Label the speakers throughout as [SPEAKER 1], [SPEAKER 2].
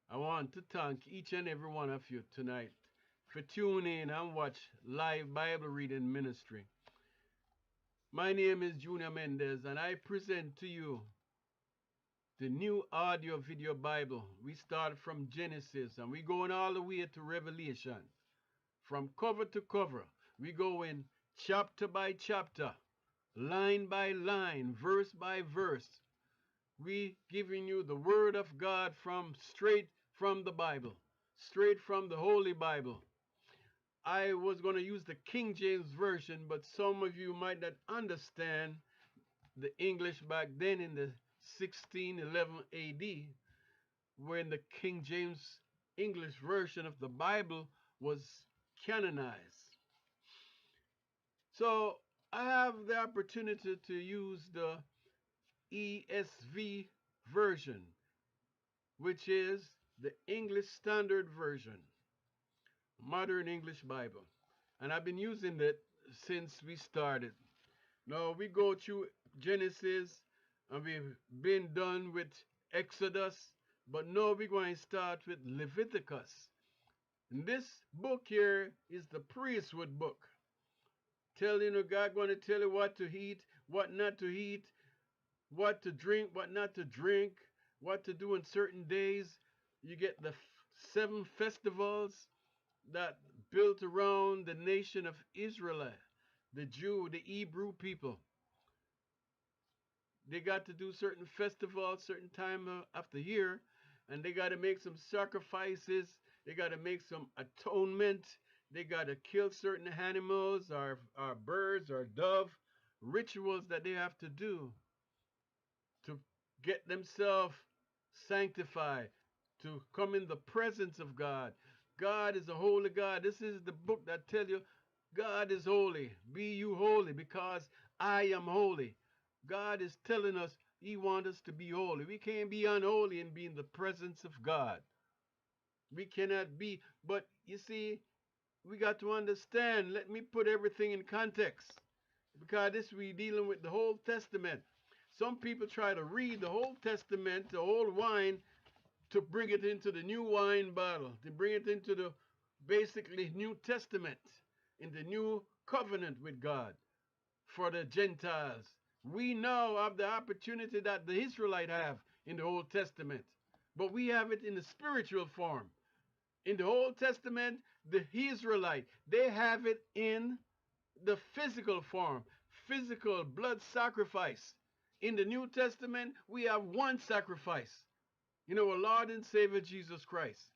[SPEAKER 1] I want to thank each and every one of you tonight for tuning in and watch live Bible reading ministry. My name is Junior Mendez and I present to you the new audio video Bible. We start from Genesis and we're going all the way to Revelation. From cover to cover, we go in chapter by chapter, line by line, verse by verse. We giving you the word of God from straight from the Bible, straight from the Holy Bible. I was going to use the King James Version, but some of you might not understand the English back then in the 1611 AD, when the King James English Version of the Bible was canonized. So I have the opportunity to use the ESV version, which is the English Standard Version, Modern English Bible. And I've been using it since we started. Now we go through Genesis and we've been done with Exodus, but now we're going to start with Leviticus. And this book here is the priesthood book. Telling you, God going to tell you what to eat, what not to eat, what to drink, what not to drink, what to do on certain days. You get the 7 festivals that built around the nation of Israel, the Jew, the Hebrew people. They got to do certain festivals, certain time of the year, and they got to make some sacrifices. They got to make some atonement. They got to kill certain animals or birds or dove, rituals that they have to do to get themselves sanctified, to come in the presence of God. God is a holy God. This is the book that tells you God is holy. Be you holy because I am holy. God is telling us he wants us to be holy. We can't be unholy and be in the presence of God. We cannot be. But you see, we got to understand. Let me put everything in context, because this we dealing with the whole Testament. Some people try to read the whole Testament, the old wine, to bring it into the new wine bottle, to bring it into the basically New Testament, in the new covenant with God for the Gentiles. We now have the opportunity that the Israelites have in the Old Testament, but we have it in the spiritual form. In the Old Testament, the Israelite, they have it in the physical form, physical blood sacrifice. In the New Testament, we have one sacrifice, our Lord and Savior Jesus Christ.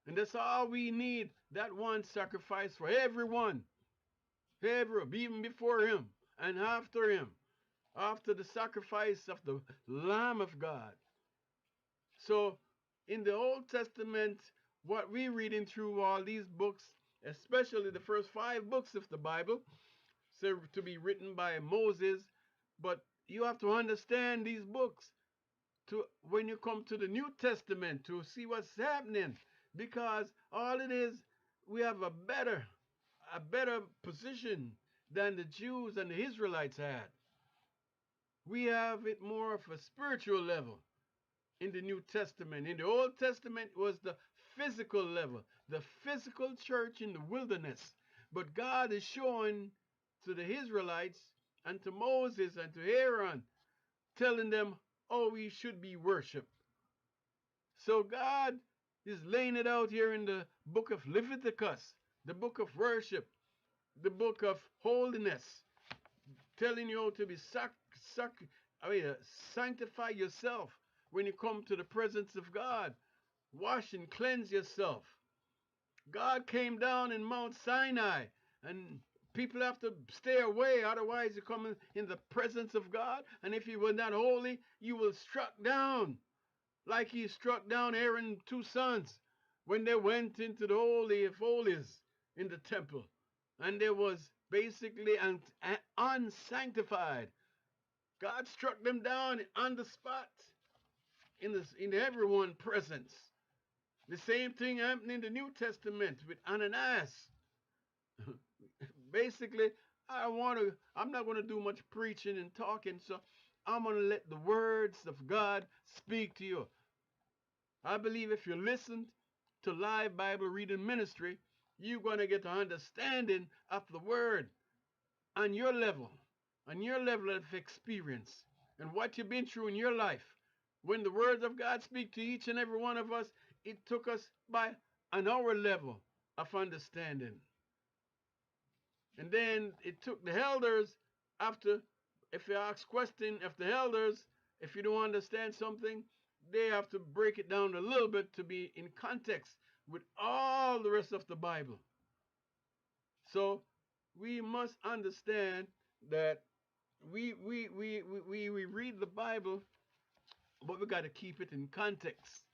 [SPEAKER 1] And that's all we need, that one sacrifice for everyone, even before him and after him, after the sacrifice of the Lamb of God. So in the Old Testament, what we're reading through all these books, especially the first 5 books of the Bible, said to be written by Moses, but you have to understand these books to when you come to the New Testament to see what's happening, because all it is, we have a better position than the Jews and the Israelites had. We have it more of a spiritual level in the New Testament. In the Old Testament, it was the physical level, the physical church in the wilderness. But God is showing to the Israelites and to Moses and to Aaron, telling them how we should be worshiped. So God is laying it out here in the book of Leviticus, the book of worship, the book of holiness, telling you how to be sanctify yourself when you come to the presence of God. Wash and cleanse yourself. God came down in Mount Sinai, and people have to stay away, otherwise you come in the presence of God, and if you were not holy, you will struck down, like he struck down Aaron's 2 sons when they went into the Holy of Holies in the temple, and there was basically unsanctified. God struck them down on the spot in everyone's presence. The same thing happened in the New Testament with Ananias. Basically, I'm not going to do much preaching and talking, so I'm going to let the words of God speak to you. I believe if you listen to live Bible reading ministry, you're going to get an understanding of the word on your level of experience, and what you've been through in your life. When the words of God speak to each and every one of us, it took us by an hour level of understanding. And then it took the elders after, if you ask question, if the elders, if you don't understand something, they have to break it down a little bit to be in context with all the rest of the Bible. So we must understand that we read the Bible, but we got to keep it in context.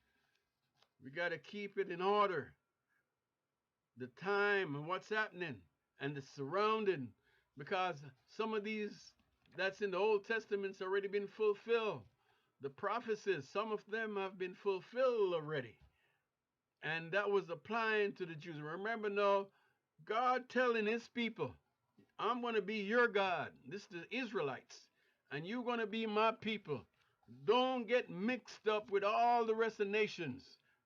[SPEAKER 1] We got to keep it in order. The time and what's happening and the surrounding, because some of these that's in the Old Testament's already been fulfilled. The prophecies, some of them have been fulfilled already. And that was applying to the Jews. Remember now, God telling his people, I'm going to be your God. This is the Israelites. And you're going to be my people. Don't get mixed up with all the rest of nations.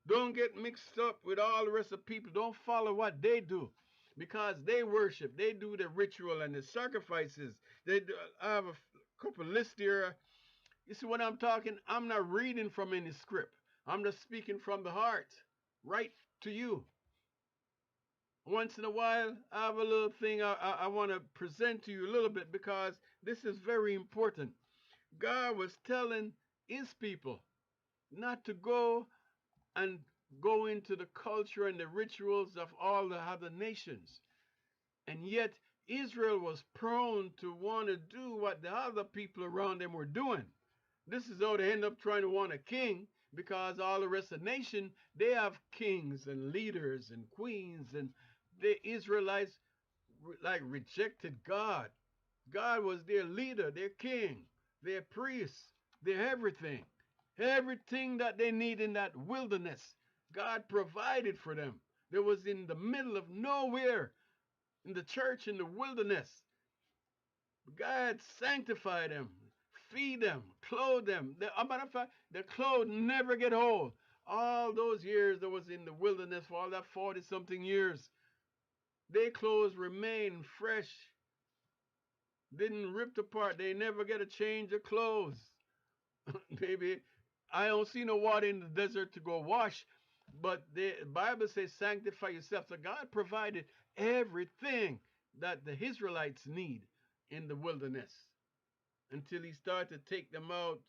[SPEAKER 1] Don't get mixed up with all the rest of people. Don't follow what they do. Because they worship. They do the ritual and the sacrifices. They do, I have a couple lists here. You see what I'm talking? I'm not reading from any script. I'm just speaking from the heart. Right to you. Once in a while, I have a little thing I want to present to you a little bit, because this is very important. God was telling his people not to go and go into the culture and the rituals of all the other nations. And yet, Israel was prone to want to do what the other people around them were doing. This is how they end up trying to want a king, because all the rest of the nation, they have kings and leaders and queens, and the Israelites like rejected God. God was their leader, their king, their priest, their everything. Everything that they need in that wilderness, God provided for them. They was in the middle of nowhere, in the church in the wilderness. God sanctified them, feed them, clothe them. As a matter of fact, their clothes never get old. All those years that was in the wilderness, for all that 40-something years, their clothes remain fresh, didn't rip apart. They never get a change of clothes. Maybe I don't see no water in the desert to go wash, but the Bible says sanctify yourself. So God provided everything that the Israelites need in the wilderness, until he started to take them out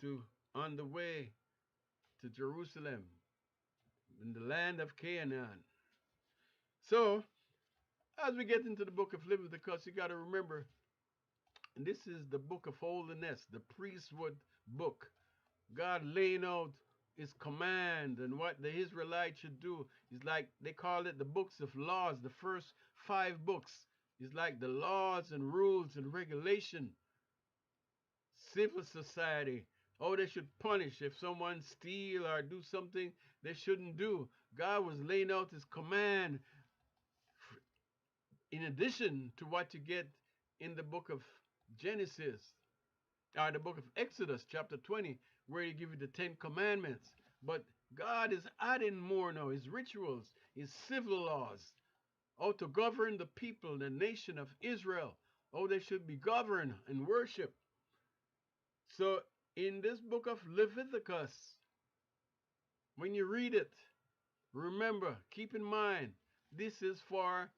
[SPEAKER 1] to on the way to Jerusalem in the land of Canaan. So as we get into the book of Leviticus, you got to remember, this is the book of holiness, the priesthood book. God laying out his command and what the Israelites should do. It's like they call it the books of laws. The first 5 books is like the laws and rules and regulation. Civil society, oh, they should punish if someone steal or do something they shouldn't do. God was laying out his command in addition to what you get in the book of Genesis, or the book of Exodus, chapter 20, where he give you the 10 commandments. But God is adding more now, his rituals, his civil laws, how to govern the people, the nation of Israel, how they should be governed and worship. So in this book of Leviticus, when you read it, remember, keep in mind, this is for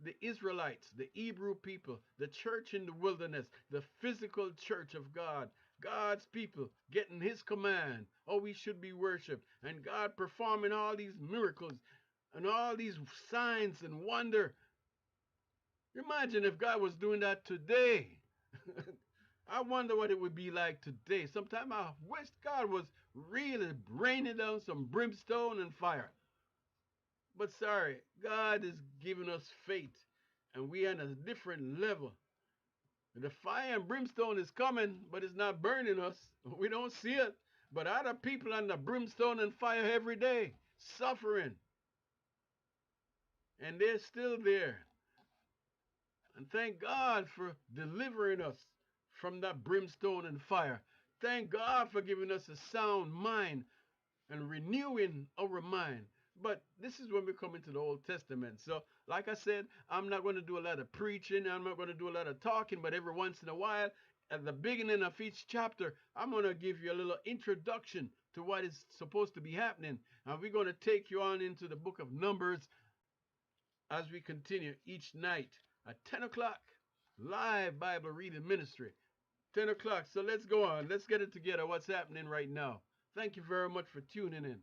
[SPEAKER 1] the Israelites, the Hebrew people, the church in the wilderness, the physical church of God, God's people getting his command, oh, we should be worshiped, and God performing all these miracles and all these signs and wonder. Imagine if God was doing that today. I wonder what it would be like today. Sometimes I wish God was really raining down some brimstone and fire. But sorry, God is giving us faith, and we are at a different level. The fire and brimstone is coming, but it's not burning us. We don't see it. But other people on the brimstone and fire every day, suffering. And they're still there. And thank God for delivering us from that brimstone and fire. Thank God for giving us a sound mind and renewing our mind. But this is when we come into the Old Testament. So, like I said, I'm not going to do a lot of preaching. I'm not going to do a lot of talking. But every once in a while, at the beginning of each chapter, I'm going to give you a little introduction to what is supposed to be happening. And we're going to take you on into the book of Numbers as we continue each night at 10 o'clock. Live Bible reading ministry. 10 o'clock. So let's go on. Let's get it together. What's happening right now? Thank you very much for tuning in.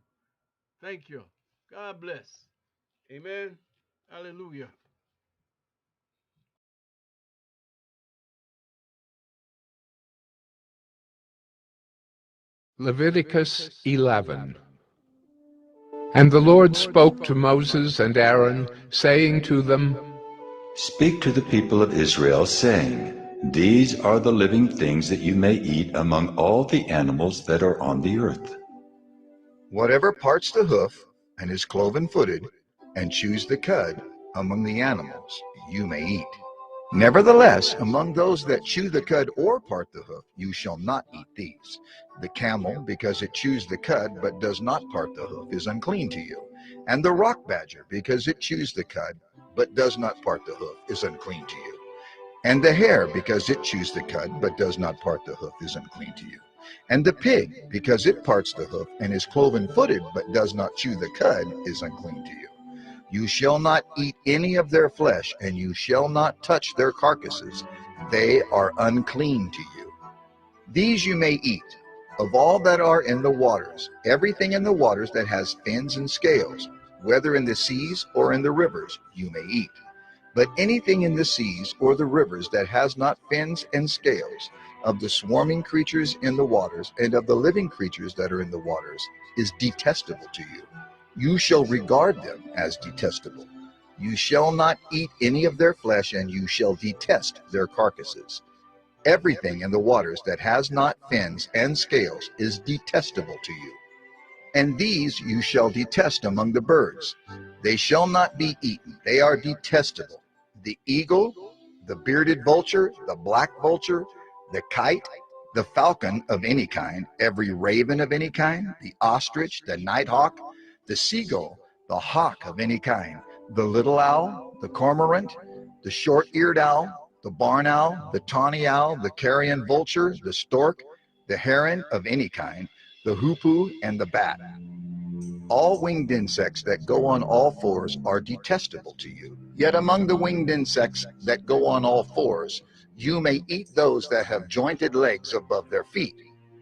[SPEAKER 1] Thank you. God bless. Amen. Hallelujah.
[SPEAKER 2] Leviticus 11. And the Lord spoke to Moses and Aaron, saying to them,
[SPEAKER 3] Speak to the people of Israel, saying, These are the living things that you may eat among all the animals that are on the earth.
[SPEAKER 4] Whatever parts the hoof and is cloven-footed, and chews the cud among the animals, you may eat. Nevertheless, among those that chew the cud or part the hoof, you shall not eat these. The camel, because it chews the cud but does not part the hoof, is unclean to you. And the rock badger, because it chews the cud but does not part the hoof, is unclean to you. And the hare, because it chews the cud but does not part the hoof, is unclean to you. And the pig, because it parts the hoof and is cloven-footed but does not chew the cud, is unclean to you. You shall not eat any of their flesh, and you shall not touch their carcasses. They are unclean to you. These you may eat. Of all that are in the waters, everything in the waters that has fins and scales, whether in the seas or in the rivers, you may eat. But anything in the seas or the rivers that has not fins and scales, of the swarming creatures in the waters and of the living creatures that are in the waters, is detestable to you. You shall regard them as detestable. You shall not eat any of their flesh, and you shall detest their carcasses. Everything in the waters that has not fins and scales is detestable to you. And these you shall detest among the birds. They shall not be eaten. They are detestable. The eagle, the bearded vulture, the black vulture, the kite, the falcon of any kind, every raven of any kind, the ostrich, the nighthawk, the seagull, the hawk of any kind, the little owl, the cormorant, the short-eared owl, the barn owl, the tawny owl, the carrion vulture, the stork, the heron of any kind, the hoopoe, and the bat. All winged insects that go on all fours are detestable to you. Yet among the winged insects that go on all fours, you may eat those that have jointed legs above their feet,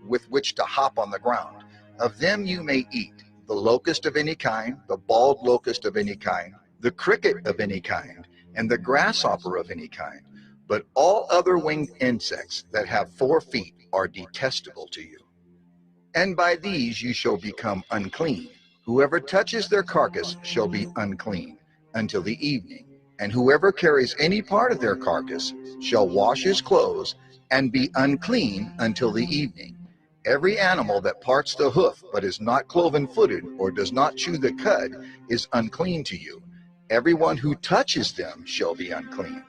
[SPEAKER 4] with which to hop on the ground. Of them you may eat the locust of any kind, the bald locust of any kind, the cricket of any kind, and the grasshopper of any kind. But all other winged insects that have 4 feet are detestable to you. And by these you shall become unclean. Whoever touches their carcass shall be unclean until the evening. And whoever carries any part of their carcass shall wash his clothes and be unclean until the evening. Every animal that parts the hoof but is not cloven-footed or does not chew the cud is unclean to you. Everyone who touches them shall be unclean.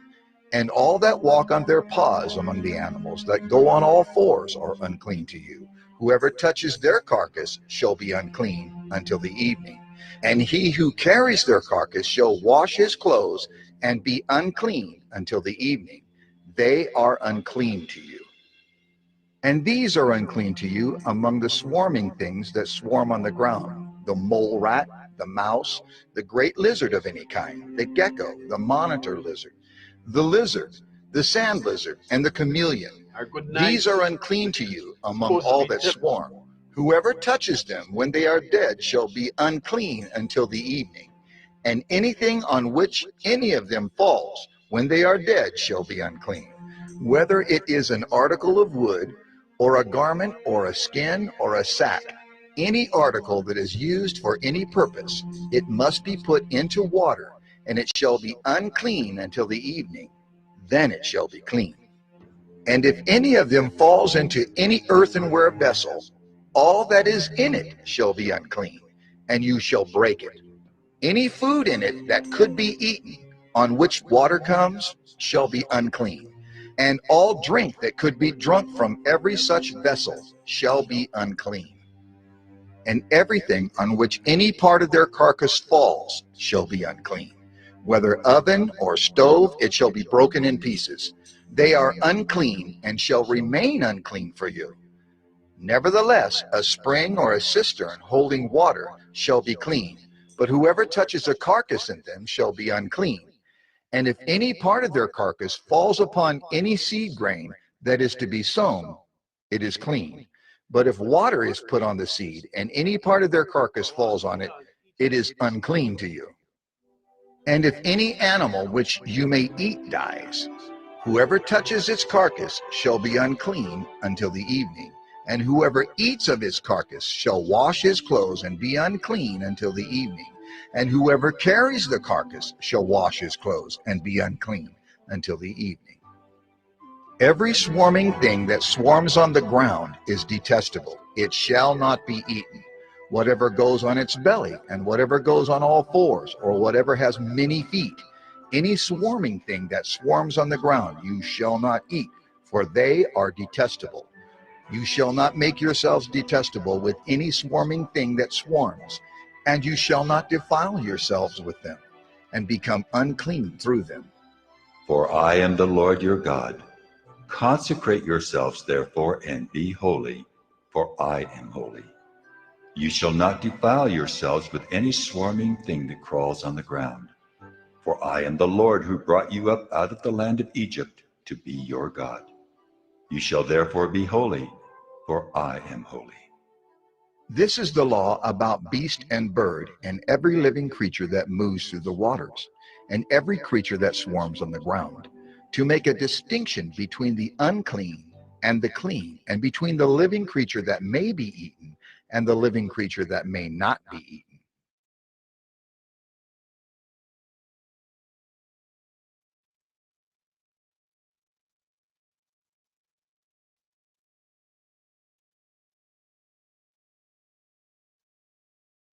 [SPEAKER 4] And all that walk on their paws among the animals that go on all fours are unclean to you. Whoever touches their carcass shall be unclean until the evening. And he who carries their carcass shall wash his clothes and be unclean until the evening. They are unclean to you. And these are unclean to you among the swarming things that swarm on the ground: the mole rat, the mouse, the great lizard of any kind, the gecko, the monitor lizard, the lizard, the sand lizard, and the chameleon. These are unclean to you among all that swarm. Whoever touches them when they are dead shall be unclean until the evening. And anything on which any of them falls when they are dead shall be unclean. Whether it is an article of wood, or a garment, or a skin, or a sack, any article that is used for any purpose, it must be put into water, and it shall be unclean until the evening. Then it shall be clean. And if any of them falls into any earthenware vessel, all that is in it shall be unclean, and you shall break it. Any food in it that could be eaten, on which water comes, shall be unclean. And all drink that could be drunk from every such vessel shall be unclean. and everything on which any part of their carcass falls shall be unclean. Whether oven or stove, it shall be broken in pieces. They are unclean and shall remain unclean for you. Nevertheless, a spring or a cistern holding water shall be clean, but whoever touches a carcass in them shall be unclean. And if any part of their carcass falls upon any seed grain that is to be sown, it is clean. But if water is put on the seed, and any part of their carcass falls on it, it is unclean to you. And if any animal which you may eat dies, whoever touches its carcass shall be unclean until the evening. And whoever eats of his carcass shall wash his clothes and be unclean until the evening. And whoever carries the carcass shall wash his clothes and be unclean until the evening. Every swarming thing that swarms on the ground is detestable. It shall not be eaten. Whatever goes on its belly, and whatever goes on all fours, or whatever has many feet, any swarming thing that swarms on the ground you shall not eat, for they are detestable. You shall not make yourselves detestable with any swarming thing that swarms, and you shall not defile yourselves with them, and become unclean through them.
[SPEAKER 3] For I am the Lord your God. Consecrate yourselves, therefore, and be holy, for I am holy. You shall not defile yourselves with any swarming thing that crawls on the ground. For I am the Lord who brought you up out of the land of Egypt to be your God. You shall therefore be holy, for I am holy.
[SPEAKER 4] This is the law about beast and bird, and every living creature that moves through the waters, and every creature that swarms on the ground, to make a distinction between the unclean and the clean, and between the living creature that may be eaten and the living creature that may not be eaten.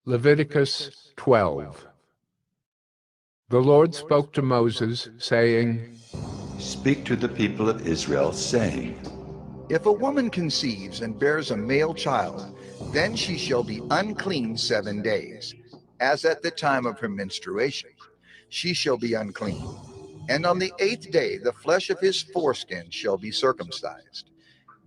[SPEAKER 2] Leviticus 12. The Lord spoke to Moses, saying,
[SPEAKER 3] Speak to the people of Israel, saying,
[SPEAKER 4] If a woman conceives and bears a male child, then she shall be unclean 7 days, as at the time of her menstruation. She shall be unclean. And on the 8th day the flesh of his foreskin shall be circumcised.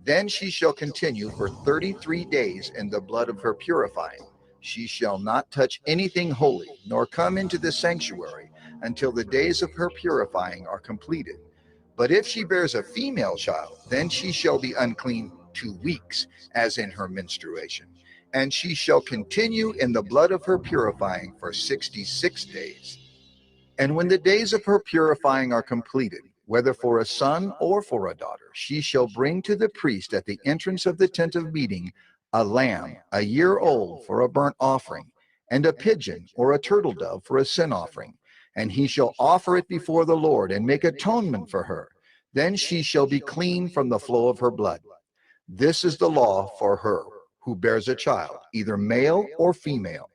[SPEAKER 4] Then she shall continue for 33 days in the blood of her purifying. She shall not touch anything holy, nor come into the sanctuary until the days of her purifying are completed. But if she bears a female child, then she shall be unclean 2 weeks, as in her menstruation. And she shall continue in the blood of her purifying for 66 days. And when the days of her purifying are completed, whether for a son or for a daughter, she shall bring to the priest at the entrance of the tent of meeting a lamb, a year old, for a burnt offering, and a pigeon or a turtle dove for a sin offering. And he shall offer it before the Lord and make atonement for her. Then she shall be clean from the flow of her blood. This is the law for her who bears a child, either male or female.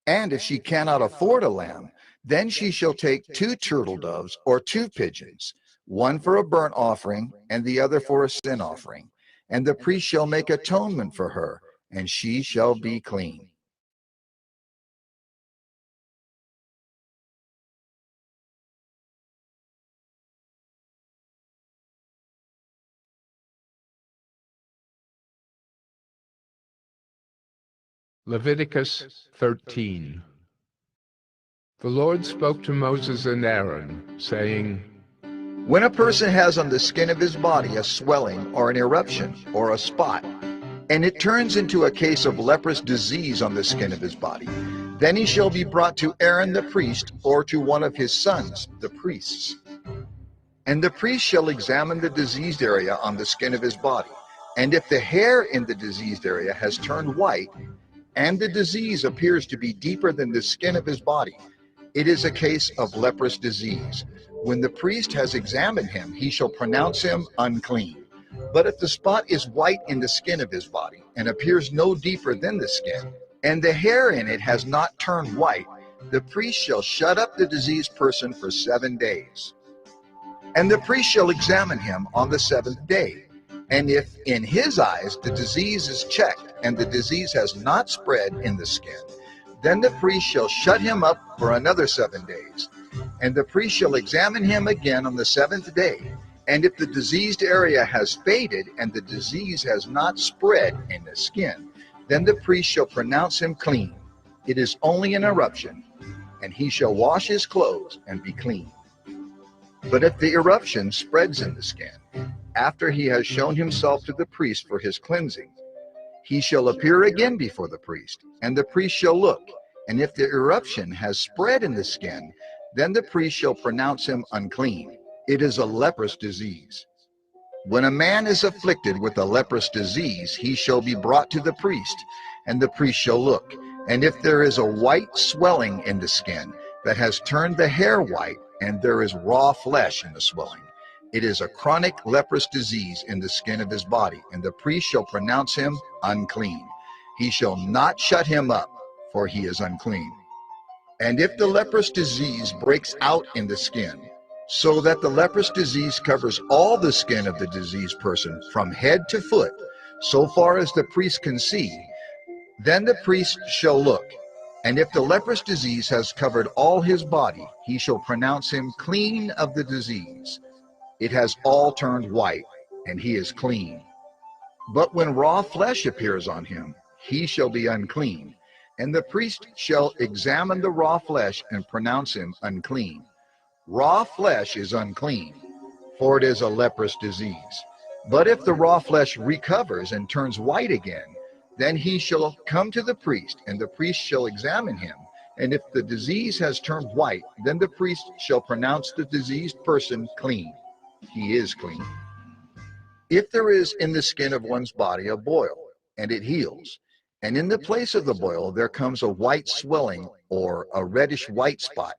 [SPEAKER 4] And if she cannot afford a lamb, then she shall take 2 turtle doves or 2 pigeons, one for a burnt offering and the other for a sin offering. And the priest shall make atonement for her, and she shall be clean.
[SPEAKER 2] Leviticus 13. The Lord spoke to Moses and Aaron, saying,
[SPEAKER 4] When a person has on the skin of his body a swelling or an eruption or a spot, and it turns into a case of leprous disease on the skin of his body, then he shall be brought to Aaron the priest or to one of his sons, the priests. And the priest shall examine the diseased area on the skin of his body. And if the hair in the diseased area has turned white, and the disease appears to be deeper than the skin of his body, it is a case of leprous disease. When the priest has examined him, he shall pronounce him unclean. But if the spot is white in the skin of his body, and appears no deeper than the skin, and the hair in it has not turned white, the priest shall shut up the diseased person for 7 days. And the priest shall examine him on the 7th day. And if in his eyes the disease is checked, and the disease has not spread in the skin, then the priest shall shut him up for another 7 days. And the priest shall examine him again on the 7th day. And if the diseased area has faded, and the disease has not spread in the skin, then the priest shall pronounce him clean. It is only an eruption, and he shall wash his clothes and be clean. But if the eruption spreads in the skin, after he has shown himself to the priest for his cleansing, he shall appear again before the priest, and the priest shall look. And if the eruption has spread in the skin, then the priest shall pronounce him unclean. It is a leprous disease. When a man is afflicted with a leprous disease, he shall be brought to the priest, and the priest shall look. And if there is a white swelling in the skin that has turned the hair white, and there is raw flesh in the swelling, it is a chronic leprous disease in the skin of his body, and the priest shall pronounce him unclean. He shall not shut him up, for he is unclean. And if the leprous disease breaks out in the skin, so that the leprous disease covers all the skin of the diseased person from head to foot, so far as the priest can see, then the priest shall look. And if the leprous disease has covered all his body, he shall pronounce him clean of the disease. It has all turned white, and he is clean. But when raw flesh appears on him, he shall be unclean. And the priest shall examine the raw flesh and pronounce him unclean. Raw flesh is unclean, for it is a leprous disease. But if the raw flesh recovers and turns white again, then he shall come to the priest, and the priest shall examine him. And if the disease has turned white, then the priest shall pronounce the diseased person clean. He is clean. If there is in the skin of one's body a boil, and it heals, and in the place of the boil there comes a white swelling or a reddish white spot,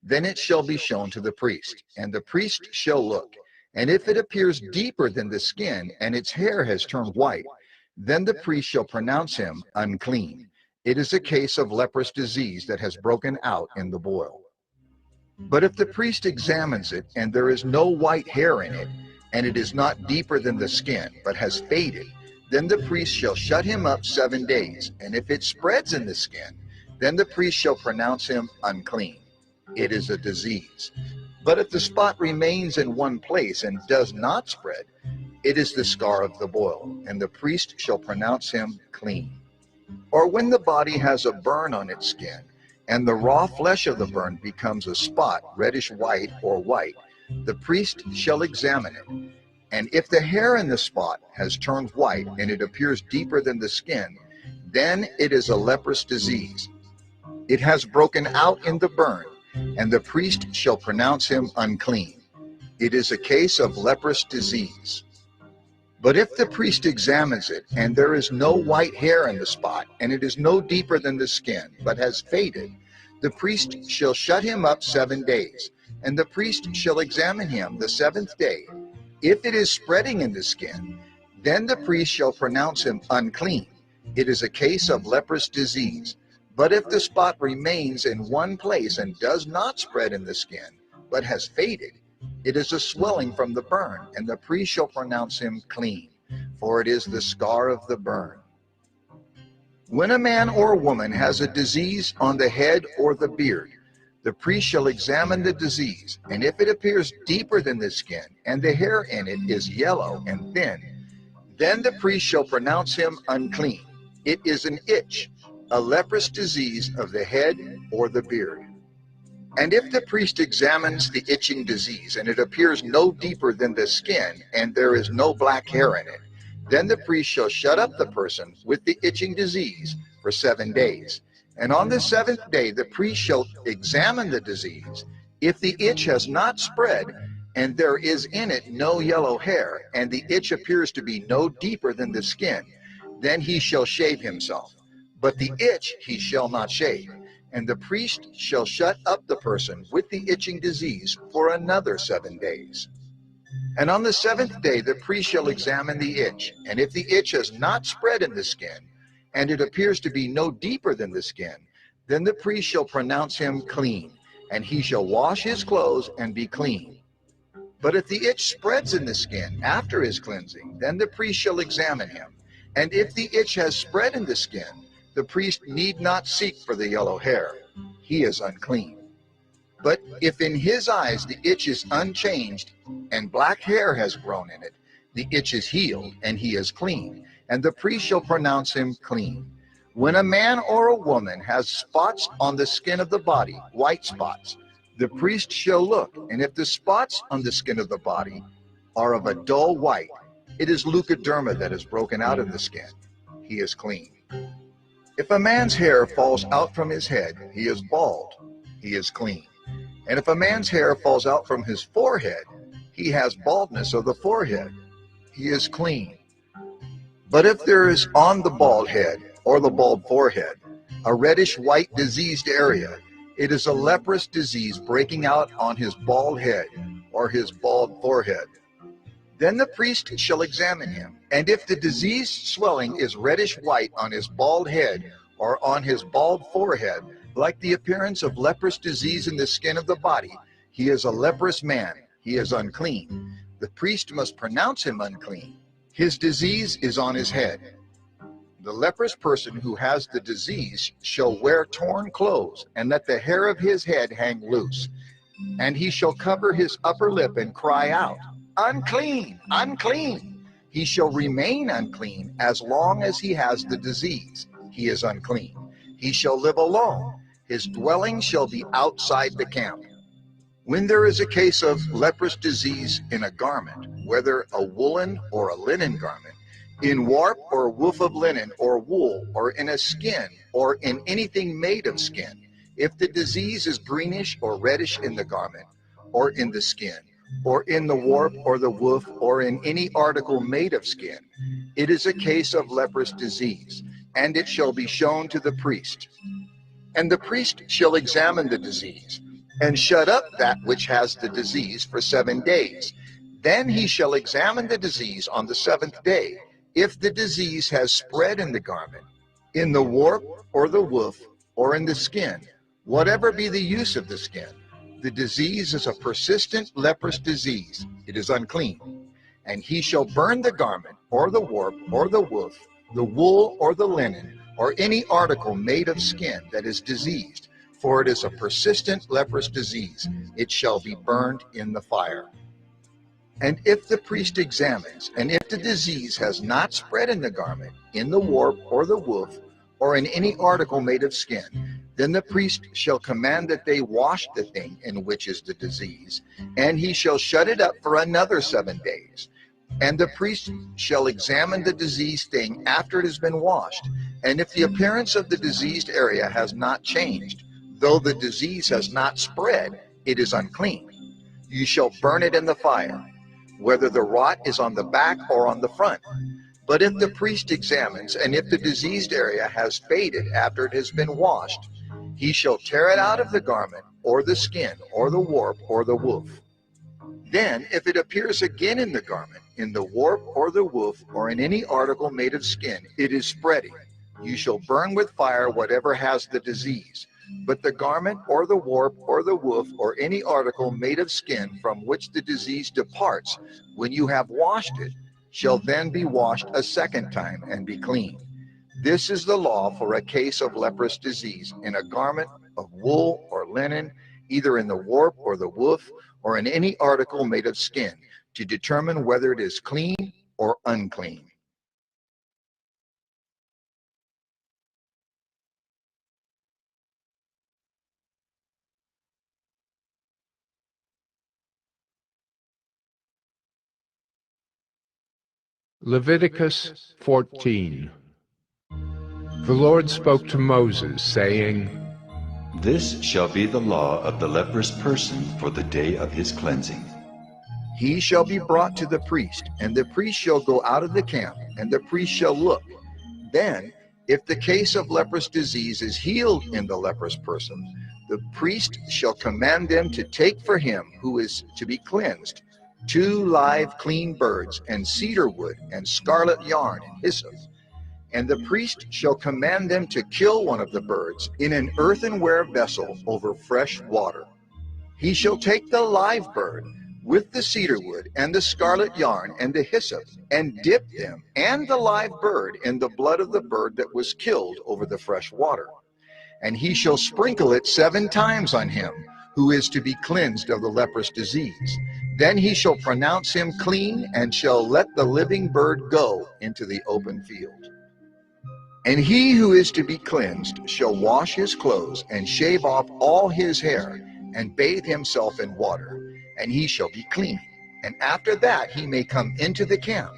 [SPEAKER 4] then it shall be shown to the priest, and the priest shall look. And if it appears deeper than the skin, and its hair has turned white, then the priest shall pronounce him unclean. It is a case of leprous disease that has broken out in the boil. But if the priest examines it, and there is no white hair in it, and it is not deeper than the skin, but has faded, then the priest shall shut him up 7 days. And if it spreads in the skin, then the priest shall pronounce him unclean. It is a disease. But if the spot remains in one place and does not spread, it is the scar of the boil, and the priest shall pronounce him clean. Or when the body has a burn on its skin, and the raw flesh of the burn becomes a spot, reddish white or white, the priest shall examine it. And if the hair in the spot has turned white, and it appears deeper than the skin, then it is a leprous disease. It has broken out in the burn, and the priest shall pronounce him unclean. It is a case of leprous disease. But if the priest examines it, and there is no white hair in the spot, and it is no deeper than the skin, but has faded, the priest shall shut him up 7 days, and the priest shall examine him the 7th day. If it is spreading in the skin, then the priest shall pronounce him unclean. It is a case of leprous disease. But if the spot remains in one place and does not spread in the skin, but has faded, it is a swelling from the burn, and the priest shall pronounce him clean, for it is the scar of the burn. When a man or woman has a disease on the head or the beard, the priest shall examine the disease, and if it appears deeper than the skin, and the hair in it is yellow and thin, then the priest shall pronounce him unclean. It is an itch, a leprous disease of the head or the beard. And if the priest examines the itching disease, and it appears no deeper than the skin, and there is no black hair in it, then the priest shall shut up the person with the itching disease for 7 days. And on the 7th day the priest shall examine the disease. If the itch has not spread, and there is in it no yellow hair, and the itch appears to be no deeper than the skin, then he shall shave himself. But the itch he shall not shave. And the priest shall shut up the person with the itching disease for another 7 days. And on the 7th day the priest shall examine the itch, and if the itch has not spread in the skin, and it appears to be no deeper than the skin, then the priest shall pronounce him clean, and he shall wash his clothes and be clean. But if the itch spreads in the skin after his cleansing, then the priest shall examine him. And if the itch has spread in the skin, the priest need not seek for the yellow hair. He is unclean. But if in his eyes the itch is unchanged and black hair has grown in it, the itch is healed and he is clean, and the priest shall pronounce him clean. When a man or a woman has spots on the skin of the body, white spots, the priest shall look, and if the spots on the skin of the body are of a dull white, it is leukoderma that is broken out of the skin. He is clean. If a man's hair falls out from his head, he is bald. He is clean. And if a man's hair falls out from his forehead, he has baldness of the forehead. He is clean. But if there is on the bald head or the bald forehead a reddish white diseased area, it is a leprous disease breaking out on his bald head or his bald forehead. Then the priest shall examine him, and if the diseased swelling is reddish white on his bald head or on his bald forehead, like the appearance of leprous disease in the skin of the body, he is a leprous man. He is unclean. The priest must pronounce him unclean. His disease is on his head. The leprous person who has the disease shall wear torn clothes, and let the hair of his head hang loose. And he shall cover his upper lip and cry out, "Unclean, unclean." He shall remain unclean as long as he has the disease. He is unclean. He shall live alone. His dwelling shall be outside the camp. When there is a case of leprous disease in a garment, whether a woolen or a linen garment, in warp or woof of linen or wool, or in a skin, or in anything made of skin, if the disease is greenish or reddish in the garment, or in the skin, or in the warp or the woof, or in any article made of skin, it is a case of leprous disease, and it shall be shown to the priest. And the priest shall examine the disease, and shut up that which has the disease for 7 days. Then he shall examine the disease on the 7th day. If the disease has spread in the garment, in the warp or the woof, or in the skin, whatever be the use of the skin, the disease is a persistent leprous disease. It is unclean. And he shall burn the garment, or the warp, or the woof, the wool, or the linen, or any article made of skin that is diseased, for it is a persistent leprous disease. It shall be burned in the fire. And if the priest examines, and if the disease has not spread in the garment, in the warp, or the woof, or in any article made of skin, then the priest shall command that they wash the thing in which is the disease, and he shall shut it up for another 7 days. And the priest shall examine the diseased thing after it has been washed. And if the appearance of the diseased area has not changed, though the disease has not spread, it is unclean. You shall burn it in the fire, whether the rot is on the back or on the front. But if the priest examines, and if the diseased area has faded after it has been washed, he shall tear it out of the garment, or the skin, or the warp, or the woof. Then, if it appears again in the garment, in the warp, or the woof, or in any article made of skin, it is spreading. You shall burn with fire whatever has the disease. But the garment, or the warp, or the woof, or any article made of skin from which the disease departs, when you have washed it, shall then be washed a 2nd time and be clean. This is the law for a case of leprous disease in a garment of wool or linen, either in the warp or the woof, or in any article made of skin, to determine whether it is clean or unclean.
[SPEAKER 2] Leviticus 14. The Lord spoke to Moses, saying,
[SPEAKER 3] This shall be the law of the leprous person for the day of his cleansing.
[SPEAKER 4] He shall be brought to the priest, and the priest shall go out of the camp, and the priest shall look. Then, if the case of leprous disease is healed in the leprous person, the priest shall command them to take for him who is to be cleansed 2 live clean birds, and cedar wood, and scarlet yarn, and hyssop. And the priest shall command them to kill one of the birds in an earthenware vessel over fresh water. He shall take the live bird, with the cedar wood and the scarlet yarn and the hyssop, and dip them and the live bird in the blood of the bird that was killed over the fresh water. And he shall sprinkle it 7 times on him who is to be cleansed of the leprous disease. Then he shall pronounce him clean, and shall let the living bird go into the open field. And he who is to be cleansed shall wash his clothes, and shave off all his hair, and bathe himself in water, and he shall be clean. And after that he may come into the camp,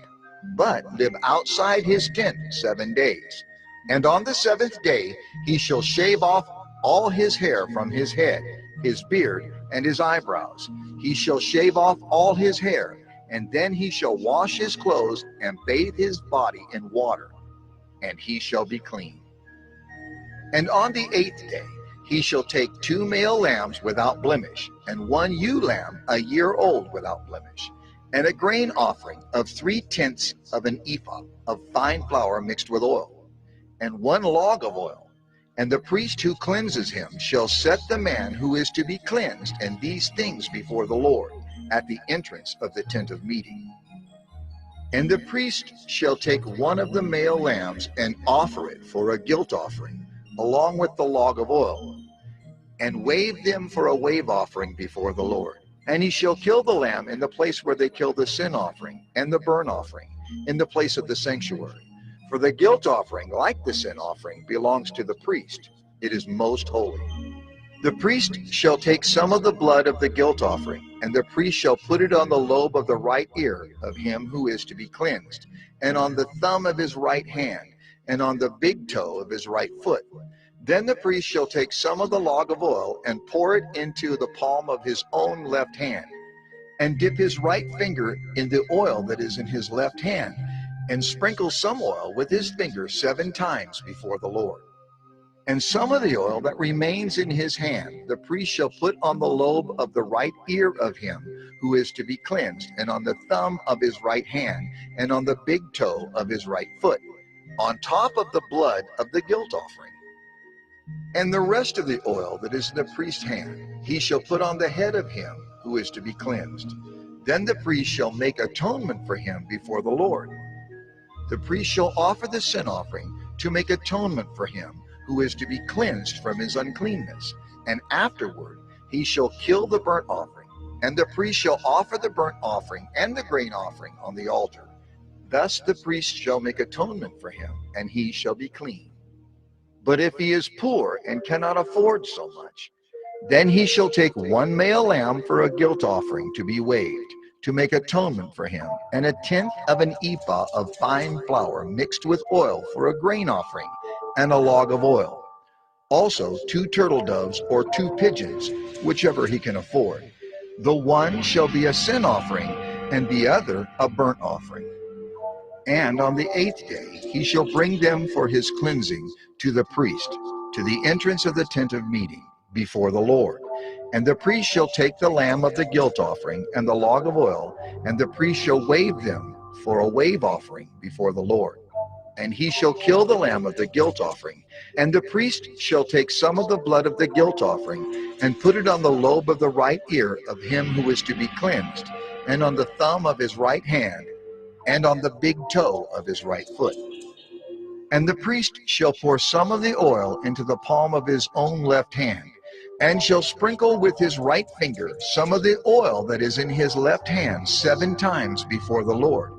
[SPEAKER 4] but live outside his tent 7 days. And on the 7th day he shall shave off all his hair from his head, his beard, and his eyebrows. He shall shave off all his hair, and then he shall wash his clothes, and bathe his body in water, and he shall be clean. And on the 8th day he shall take 2 male lambs without blemish, and 1 ewe lamb a year old without blemish, and a grain offering of 3/10 of an ephah of fine flour mixed with oil, and 1 log of oil. And the priest who cleanses him shall set the man who is to be cleansed and these things before the Lord at the entrance of the tent of meeting. And the priest shall take 1 of the male lambs and offer it for a guilt offering, along with the log of oil, and wave them for a wave offering before the Lord. And he shall kill the lamb in the place where they kill the sin offering and the burnt offering, in the place of the sanctuary. For the guilt offering, like the sin offering, belongs to the priest. It is most holy. The priest shall take some of the blood of the guilt offering, and the priest shall put it on the lobe of the right ear of him who is to be cleansed, and on the thumb of his right hand, and on the big toe of his right foot. Then the priest shall take some of the log of oil and pour it into the palm of his own left hand, and dip his right finger in the oil that is in his left hand, and sprinkle some oil with his finger 7 times before the Lord. And some of the oil that remains in his hand the priest shall put on the lobe of the right ear of him who is to be cleansed, and on the thumb of his right hand, and on the big toe of his right foot, on top of the blood of the guilt offering. And the rest of the oil that is in the priest's hand he shall put on the head of him who is to be cleansed. Then the priest shall make atonement for him before the Lord. The priest shall offer the sin offering to make atonement for him who is to be cleansed from his uncleanness, and afterward he shall kill the burnt offering, and the priest shall offer the burnt offering and the grain offering on the altar. Thus the priest shall make atonement for him, and he shall be clean. But if he is poor and cannot afford so much, then he shall take 1 male lamb for a guilt offering to be waved, to make atonement for him, and 1/10 of an ephah of fine flour mixed with oil for a grain offering, and a log of oil. Also 2 turtle doves or 2 pigeons, whichever he can afford. The one shall be a sin offering, and the other a burnt offering. And on the 8th day he shall bring them for his cleansing to the priest, to the entrance of the tent of meeting, before the Lord. And the priest shall take the lamb of the guilt offering and the log of oil, and the priest shall wave them for a wave offering before the Lord. And he shall kill the lamb of the guilt offering, and the priest shall take some of the blood of the guilt offering, and put it on the lobe of the right ear of him who is to be cleansed, and on the thumb of his right hand, and on the big toe of his right foot. And the priest shall pour some of the oil into the palm of his own left hand, and shall sprinkle with his right finger some of the oil that is in his left hand 7 times before the Lord.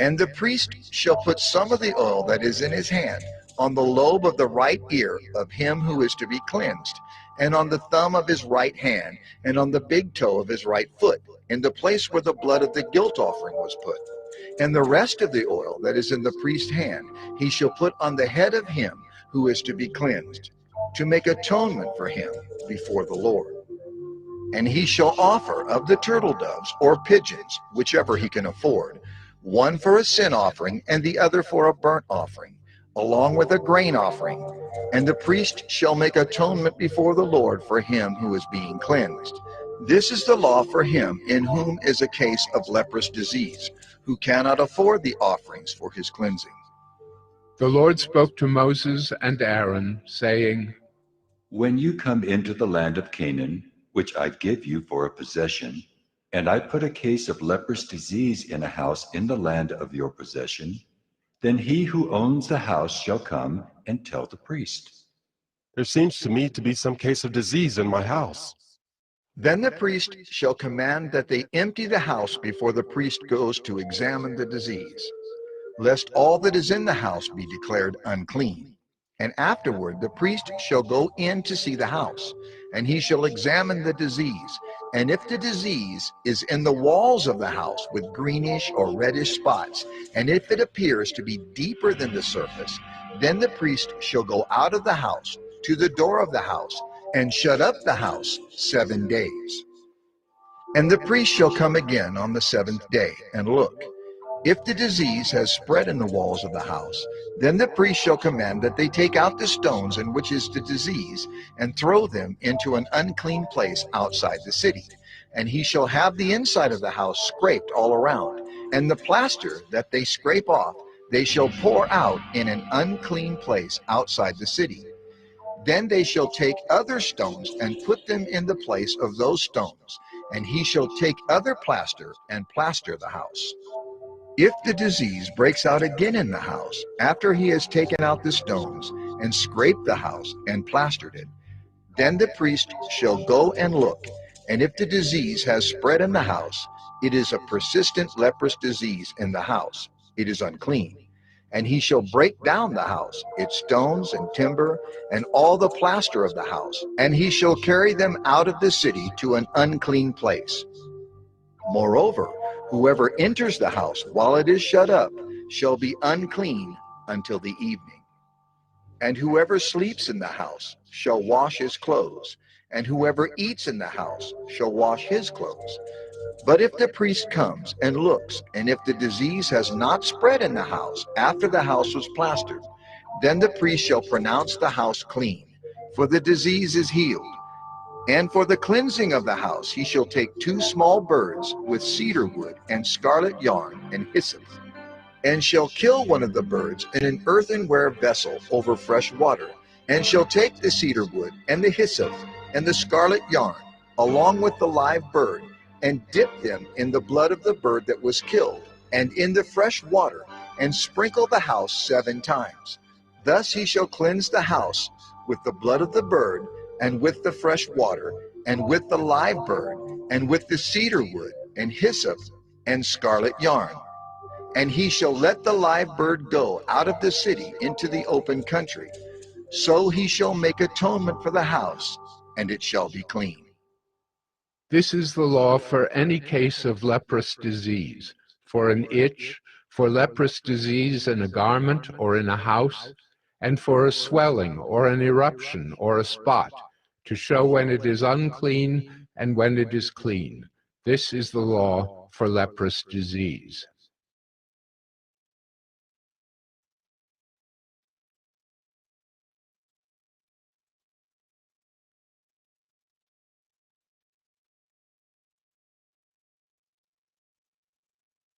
[SPEAKER 4] And the priest shall put some of the oil that is in his hand on the lobe of the right ear of him who is to be cleansed, and on the thumb of his right hand, and on the big toe of his right foot, in the place where the blood of the guilt offering was put. And the rest of the oil that is in the priest's hand he shall put on the head of him who is to be cleansed, to make atonement for him before the Lord. And he shall offer of the turtle doves or pigeons, whichever he can afford, 1 for a sin offering and the other for a burnt offering, along with a grain offering. And the priest shall make atonement before the Lord for him who is being cleansed. This is the law for him in whom is a case of leprous disease, who cannot afford the offerings for his cleansing.
[SPEAKER 2] The Lord spoke to Moses and Aaron, saying,
[SPEAKER 3] When you come into the land of Canaan, which I give you for a possession, and I put a case of leprous disease in a house in the land of your possession, then he who owns the house shall come and tell the priest.
[SPEAKER 5] There seems to me to be some case of disease in my house.
[SPEAKER 4] Then the priest shall command that they empty the house before the priest goes to examine the disease, lest all that is in the house be declared unclean. And afterward the priest shall go in to see the house, and he shall examine the disease. And if the disease is in the walls of the house with greenish or reddish spots, and if it appears to be deeper than the surface, then the priest shall go out of the house to the door of the house and shut up the house 7 days. And the priest shall come again on the 7th day and look. If the disease has spread in the walls of the house, then the priest shall command that they take out the stones in which is the disease and throw them into an unclean place outside the city. And he shall have the inside of the house scraped all around, and the plaster that they scrape off they shall pour out in an unclean place outside the city. Then they shall take other stones and put them in the place of those stones, and he shall take other plaster and plaster the house. If the disease breaks out again in the house, after he has taken out the stones and scraped the house and plastered it, then the priest shall go and look, and if the disease has spread in the house, it is a persistent leprous disease in the house, it is unclean. And he shall break down the house, its stones and timber, and all the plaster of the house, and he shall carry them out of the city to an unclean place. Moreover, whoever enters the house while it is shut up shall be unclean until the evening. And whoever sleeps in the house shall wash his clothes, and whoever eats in the house shall wash his clothes. But if the priest comes and looks, and if the disease has not spread in the house after the house was plastered, then the priest shall pronounce the house clean, for the disease is healed. And for the cleansing of the house he shall take 2 small birds with cedar wood and scarlet yarn and hyssop, and shall kill one of the birds in an earthenware vessel over fresh water, and shall take the cedar wood and the hyssop and the scarlet yarn along with the live bird, and dip them in the blood of the bird that was killed, and in the fresh water, and sprinkle the house 7 times. Thus he shall cleanse the house with the blood of the bird, and with the fresh water, and with the live bird, and with the cedar wood, and hyssop, and scarlet yarn. And he shall let the live bird go out of the city into the open country. So he shall make atonement for the house, and it shall be clean.
[SPEAKER 2] This is the law for any case of leprous disease, for an itch, for leprous disease in a garment or in a house, and for a swelling or an eruption or a spot, to show when it is unclean and when it is clean. This is the law for leprous disease.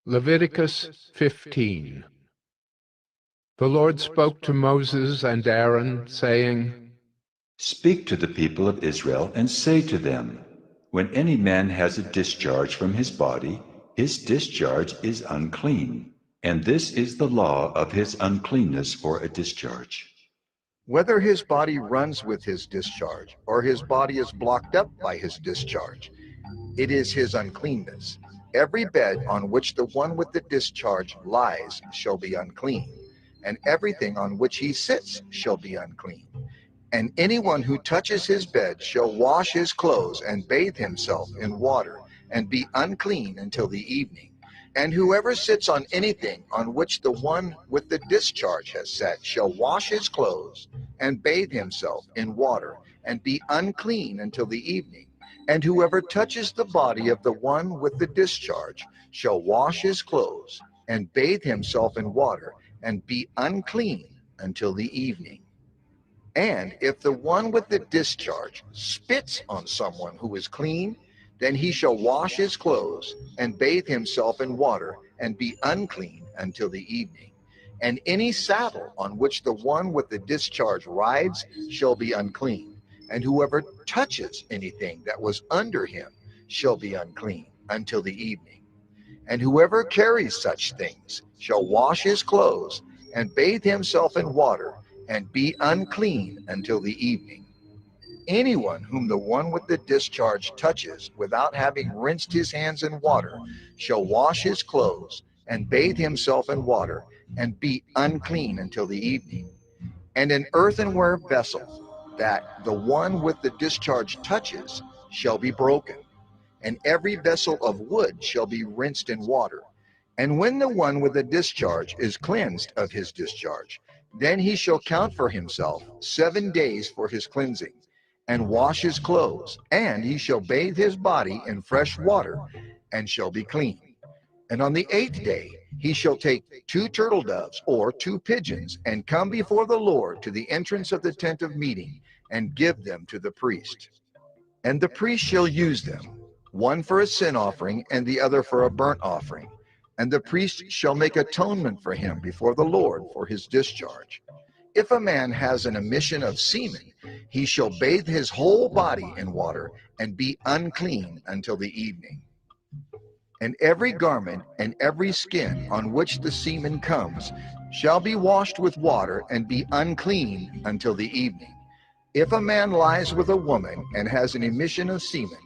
[SPEAKER 2] Leviticus 15. The Lord spoke to Moses and Aaron, saying,
[SPEAKER 3] Speak to the people of Israel and say to them, when any man has a discharge from his body, his discharge is unclean, and this is the law of his uncleanness for a discharge.
[SPEAKER 4] Whether his body runs with his discharge, or his body is blocked up by his discharge, it is his uncleanness. Every bed on which the one with the discharge lies shall be unclean, and everything on which he sits shall be unclean. And anyone who touches his bed shall wash his clothes and bathe himself in water, and be unclean until the evening. And whoever sits on anything on which the one with the discharge has sat shall wash his clothes and bathe himself in water, and be unclean until the evening. And whoever touches the body of the one with the discharge shall wash his clothes and bathe himself in water, and be unclean until the evening. And if the one with the discharge spits on someone who is clean, then he shall wash his clothes and bathe himself in water, and be unclean until the evening. And any saddle on which the one with the discharge rides shall be unclean. And whoever touches anything that was under him shall be unclean until the evening. And whoever carries such things shall wash his clothes and bathe himself in water and be unclean until the evening. Anyone whom the one with the discharge touches without having rinsed his hands in water shall wash his clothes and bathe himself in water and be unclean until the evening. And an earthenware vessel that the one with the discharge touches shall be broken, and every vessel of wood shall be rinsed in water. And when the one with the discharge is cleansed of his discharge, then he shall count for himself 7 days for his cleansing, and wash his clothes, and he shall bathe his body in fresh water, and shall be clean. And on the 8th day he shall take 2 turtle doves or 2 pigeons, and come before the Lord to the entrance of the tent of meeting, and give them to the priest. And the priest shall use them, one for a sin offering and the other for a burnt offering. And the priest shall make atonement for him before the Lord for his discharge. If a man has an emission of semen, he shall bathe his whole body in water and be unclean until the evening. And every garment and every skin on which the semen comes shall be washed with water and be unclean until the evening. If a man lies with a woman and has an emission of semen,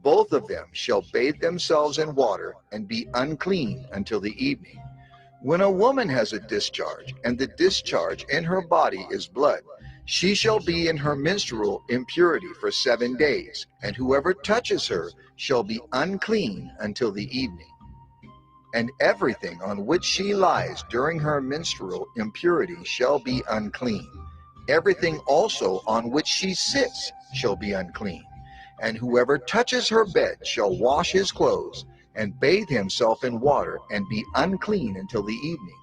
[SPEAKER 4] both of them shall bathe themselves in water and be unclean until the evening. When a woman has a discharge, and the discharge in her body is blood, she shall be in her menstrual impurity for 7 days, and whoever touches her shall be unclean until the evening. And everything on which she lies during her menstrual impurity shall be unclean. Everything also on which she sits shall be unclean. And whoever touches her bed shall wash his clothes and bathe himself in water and be unclean until the evening.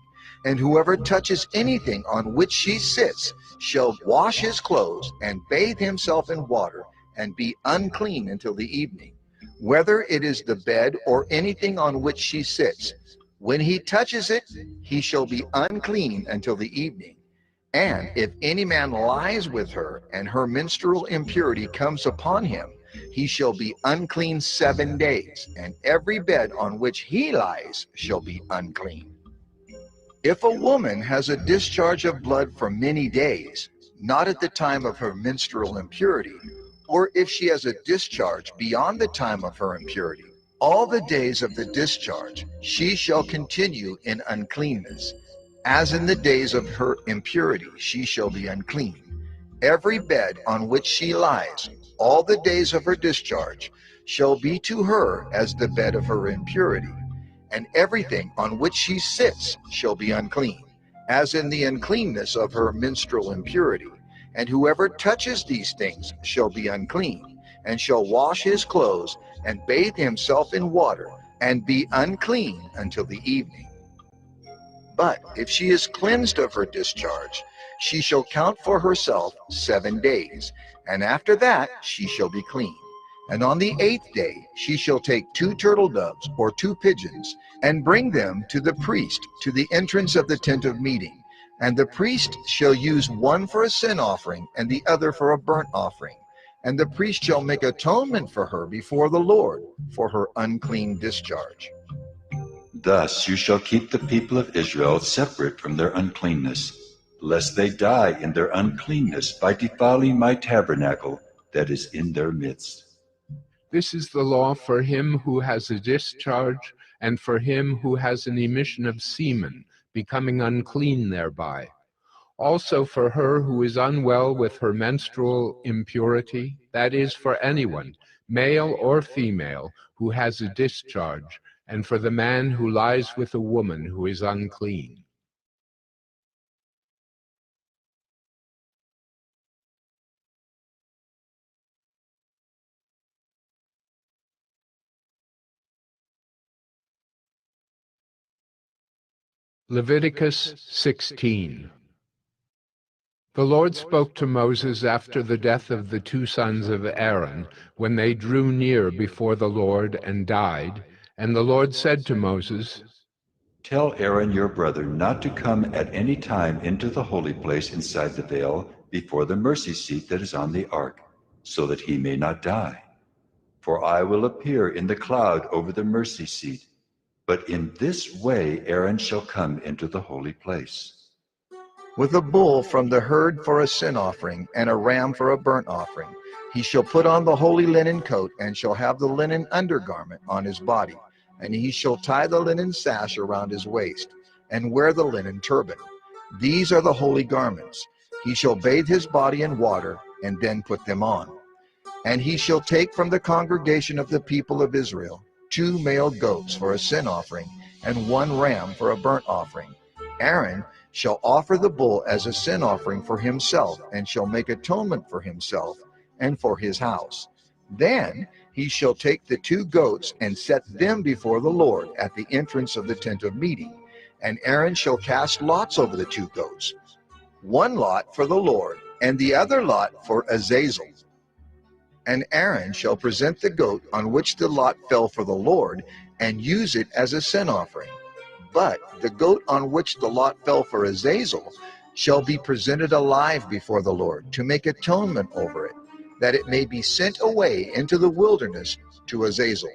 [SPEAKER 4] And whoever touches anything on which she sits shall wash his clothes and bathe himself in water and be unclean until the evening, whether it is the bed or anything on which she sits. When he touches it, he shall be unclean until the evening. And if any man lies with her, and her menstrual impurity comes upon him, he shall be unclean 7 days, and every bed on which he lies shall be unclean. If a woman has a discharge of blood for many days, not at the time of her menstrual impurity, or if she has a discharge beyond the time of her impurity, all the days of the discharge she shall continue in uncleanness. As in the days of her impurity she shall be unclean. Every bed on which she lies, all the days of her discharge, shall be to her as the bed of her impurity. And everything on which she sits shall be unclean, as in the uncleanness of her menstrual impurity. And whoever touches these things shall be unclean, and shall wash his clothes and bathe himself in water, and be unclean until the evening. But if she is cleansed of her discharge, she shall count for herself 7 days, and after that she shall be clean. And on the 8th day she shall take 2 turtle doves or 2 pigeons, and bring them to the priest to the entrance of the tent of meeting. And the priest shall use one for a sin offering and the other for a burnt offering. And the priest shall make atonement for her before the Lord for her unclean discharge.
[SPEAKER 3] Thus you shall keep the people of Israel separate from their uncleanness, lest they die in their uncleanness by defiling my tabernacle that is in their midst.
[SPEAKER 2] This is the law for him who has a discharge, and for him who has an emission of semen, becoming unclean thereby. Also for her who is unwell with her menstrual impurity, that is, for anyone, male or female, who has a discharge, and for the man who lies with a woman who is unclean. Leviticus 16. The Lord spoke to Moses after the death of the 2 sons of Aaron, when they drew near before the Lord and died. And the Lord said to Moses,
[SPEAKER 3] Tell Aaron your brother not to come at any time into the holy place inside the veil before the mercy seat that is on the ark, so that he may not die. For I will appear in the cloud over the mercy seat. But in this way Aaron shall come into the holy place.
[SPEAKER 4] With a bull from the herd for a sin offering, and a ram for a burnt offering, he shall put on the holy linen coat, and shall have the linen undergarment on his body, and he shall tie the linen sash around his waist, and wear the linen turban. These are the holy garments. He shall bathe his body in water, and then put them on. And he shall take from the congregation of the people of Israel 2 male goats for a sin offering, and 1 ram for a burnt offering. Aaron shall offer the bull as a sin offering for himself, and shall make atonement for himself and for his house. Then he shall take the 2 goats and set them before the Lord at the entrance of the tent of meeting. And Aaron shall cast lots over the 2 goats, 1 lot for the Lord, and the other lot for Azazel. And Aaron shall present the goat on which the lot fell for the Lord, and use it as a sin offering. But the goat on which the lot fell for Azazel shall be presented alive before the Lord, to make atonement over it, that it may be sent away into the wilderness to Azazel.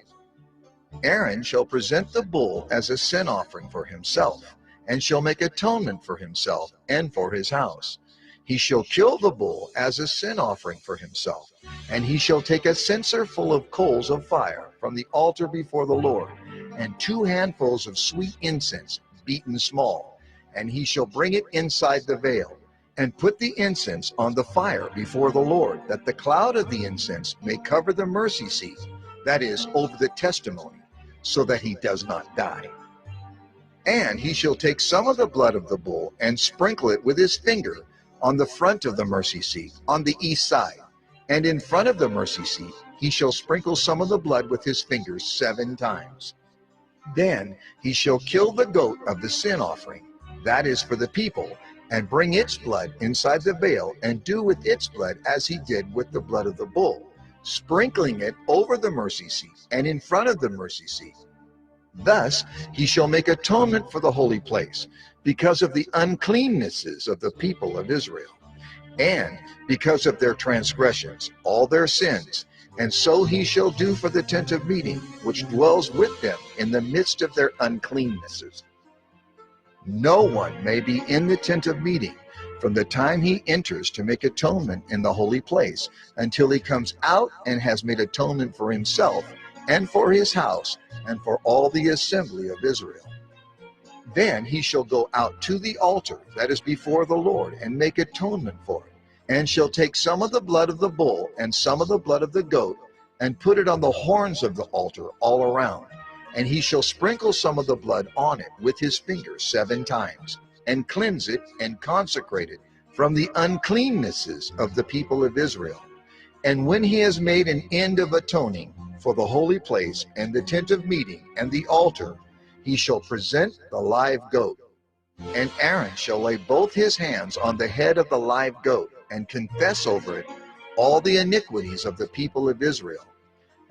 [SPEAKER 4] Aaron shall present the bull as a sin offering for himself, and shall make atonement for himself and for his house. He shall kill the bull as a sin offering for himself, and he shall take a censer full of coals of fire from the altar before the Lord, and 2 handfuls of sweet incense beaten small, and he shall bring it inside the veil, and put the incense on the fire before the Lord, that the cloud of the incense may cover the mercy seat, that is, over the testimony, so that he does not die. And he shall take some of the blood of the bull and sprinkle it with his finger on the front of the mercy seat, on the east side. And in front of the mercy seat he shall sprinkle some of the blood with his fingers 7 times. Then he shall kill the goat of the sin offering, that is for the people, and bring its blood inside the veil, and do with its blood as he did with the blood of the bull, sprinkling it over the mercy seat and in front of the mercy seat. Thus he shall make atonement for the holy place, because of the uncleannesses of the people of Israel, and because of their transgressions, all their sins. And so he shall do for the tent of meeting, which dwells with them in the midst of their uncleannesses. No one may be in the tent of meeting from the time he enters to make atonement in the holy place, until he comes out and has made atonement for himself and for his house and for all the assembly of Israel. Then he shall go out to the altar that is before the Lord, and make atonement for it, and shall take some of the blood of the bull and some of the blood of the goat, and put it on the horns of the altar all around. And he shall sprinkle some of the blood on it with his fingers 7 times, and cleanse it and consecrate it from the uncleannesses of the people of Israel. And when he has made an end of atoning for the holy place and the tent of meeting and the altar, he shall present the live goat. And Aaron shall lay both his hands on the head of the live goat, and confess over it all the iniquities of the people of Israel,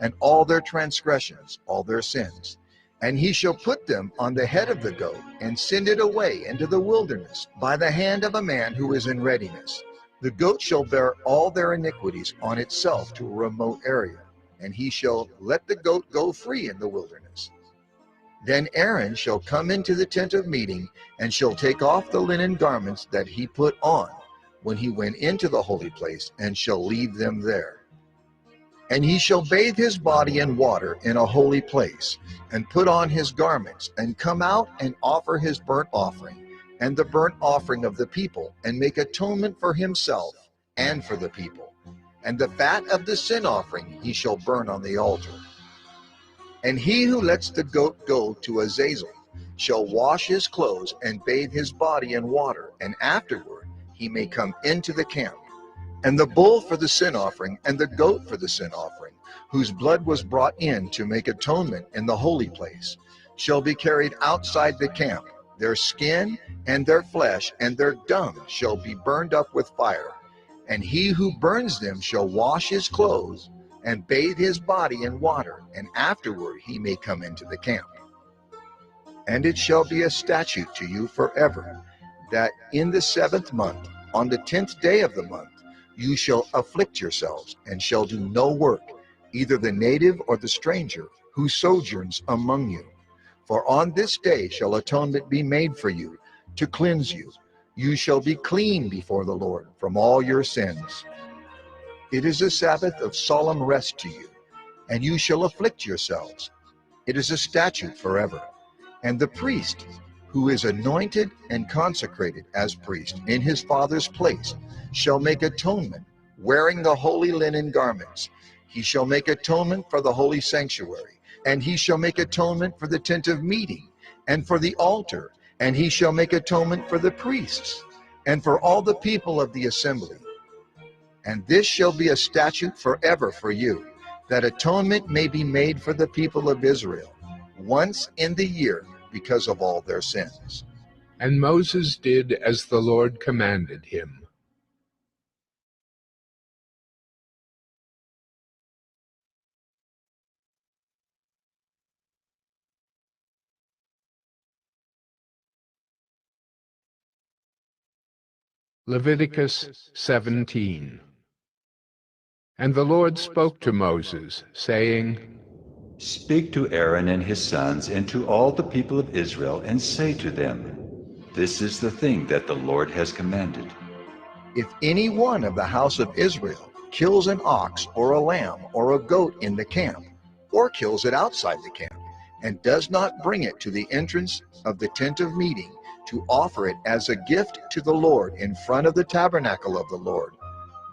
[SPEAKER 4] and all their transgressions, all their sins. And he shall put them on the head of the goat, and send it away into the wilderness by the hand of a man who is in readiness. The goat shall bear all their iniquities on itself to a remote area, and he shall let the goat go free in the wilderness. Then Aaron shall come into the tent of meeting, and shall take off the linen garments that he put on when he went into the holy place, and shall leave them there. And he shall bathe his body in water in a holy place, and put on his garments, and come out and offer his burnt offering, and the burnt offering of the people, and make atonement for himself and for the people. And the fat of the sin offering he shall burn on the altar. And he who lets the goat go to Azazel shall wash his clothes and bathe his body in water, and afterward he may come into the camp. And the bull for the sin offering and the goat for the sin offering, whose blood was brought in to make atonement in the holy place, shall be carried outside the camp. Their skin and their flesh and their dung shall be burned up with fire. And he who burns them shall wash his clothes and bathe his body in water, and afterward he may come into the camp. And it shall be a statute to you forever, that in the 7th month, on the 10th day of the month, you shall afflict yourselves, and shall do no work, either the native or the stranger who sojourns among you. For on this day shall atonement be made for you, to cleanse you. You shall be clean before the Lord from all your sins. It is a Sabbath of solemn rest to you, and you shall afflict yourselves. It is a statute forever. And the priest, who is anointed and consecrated as priest in his father's place, shall make atonement, wearing the holy linen garments. He shall make atonement for the holy sanctuary, and he shall make atonement for the tent of meeting, and for the altar, and he shall make atonement for the priests, and for all the people of the assembly. And this shall be a statute forever for you, that atonement may be made for the people of Israel once in the year because of all their sins.
[SPEAKER 2] And Moses did as the Lord commanded him. Leviticus 17. And the Lord spoke to Moses, saying,
[SPEAKER 3] Speak to Aaron and his sons and to all the people of Israel, and say to them, This is the thing that the Lord has commanded.
[SPEAKER 4] If any one of the house of Israel kills an ox or a lamb or a goat in the camp, or kills it outside the camp, and does not bring it to the entrance of the tent of meeting to offer it as a gift to the Lord in front of the tabernacle of the Lord,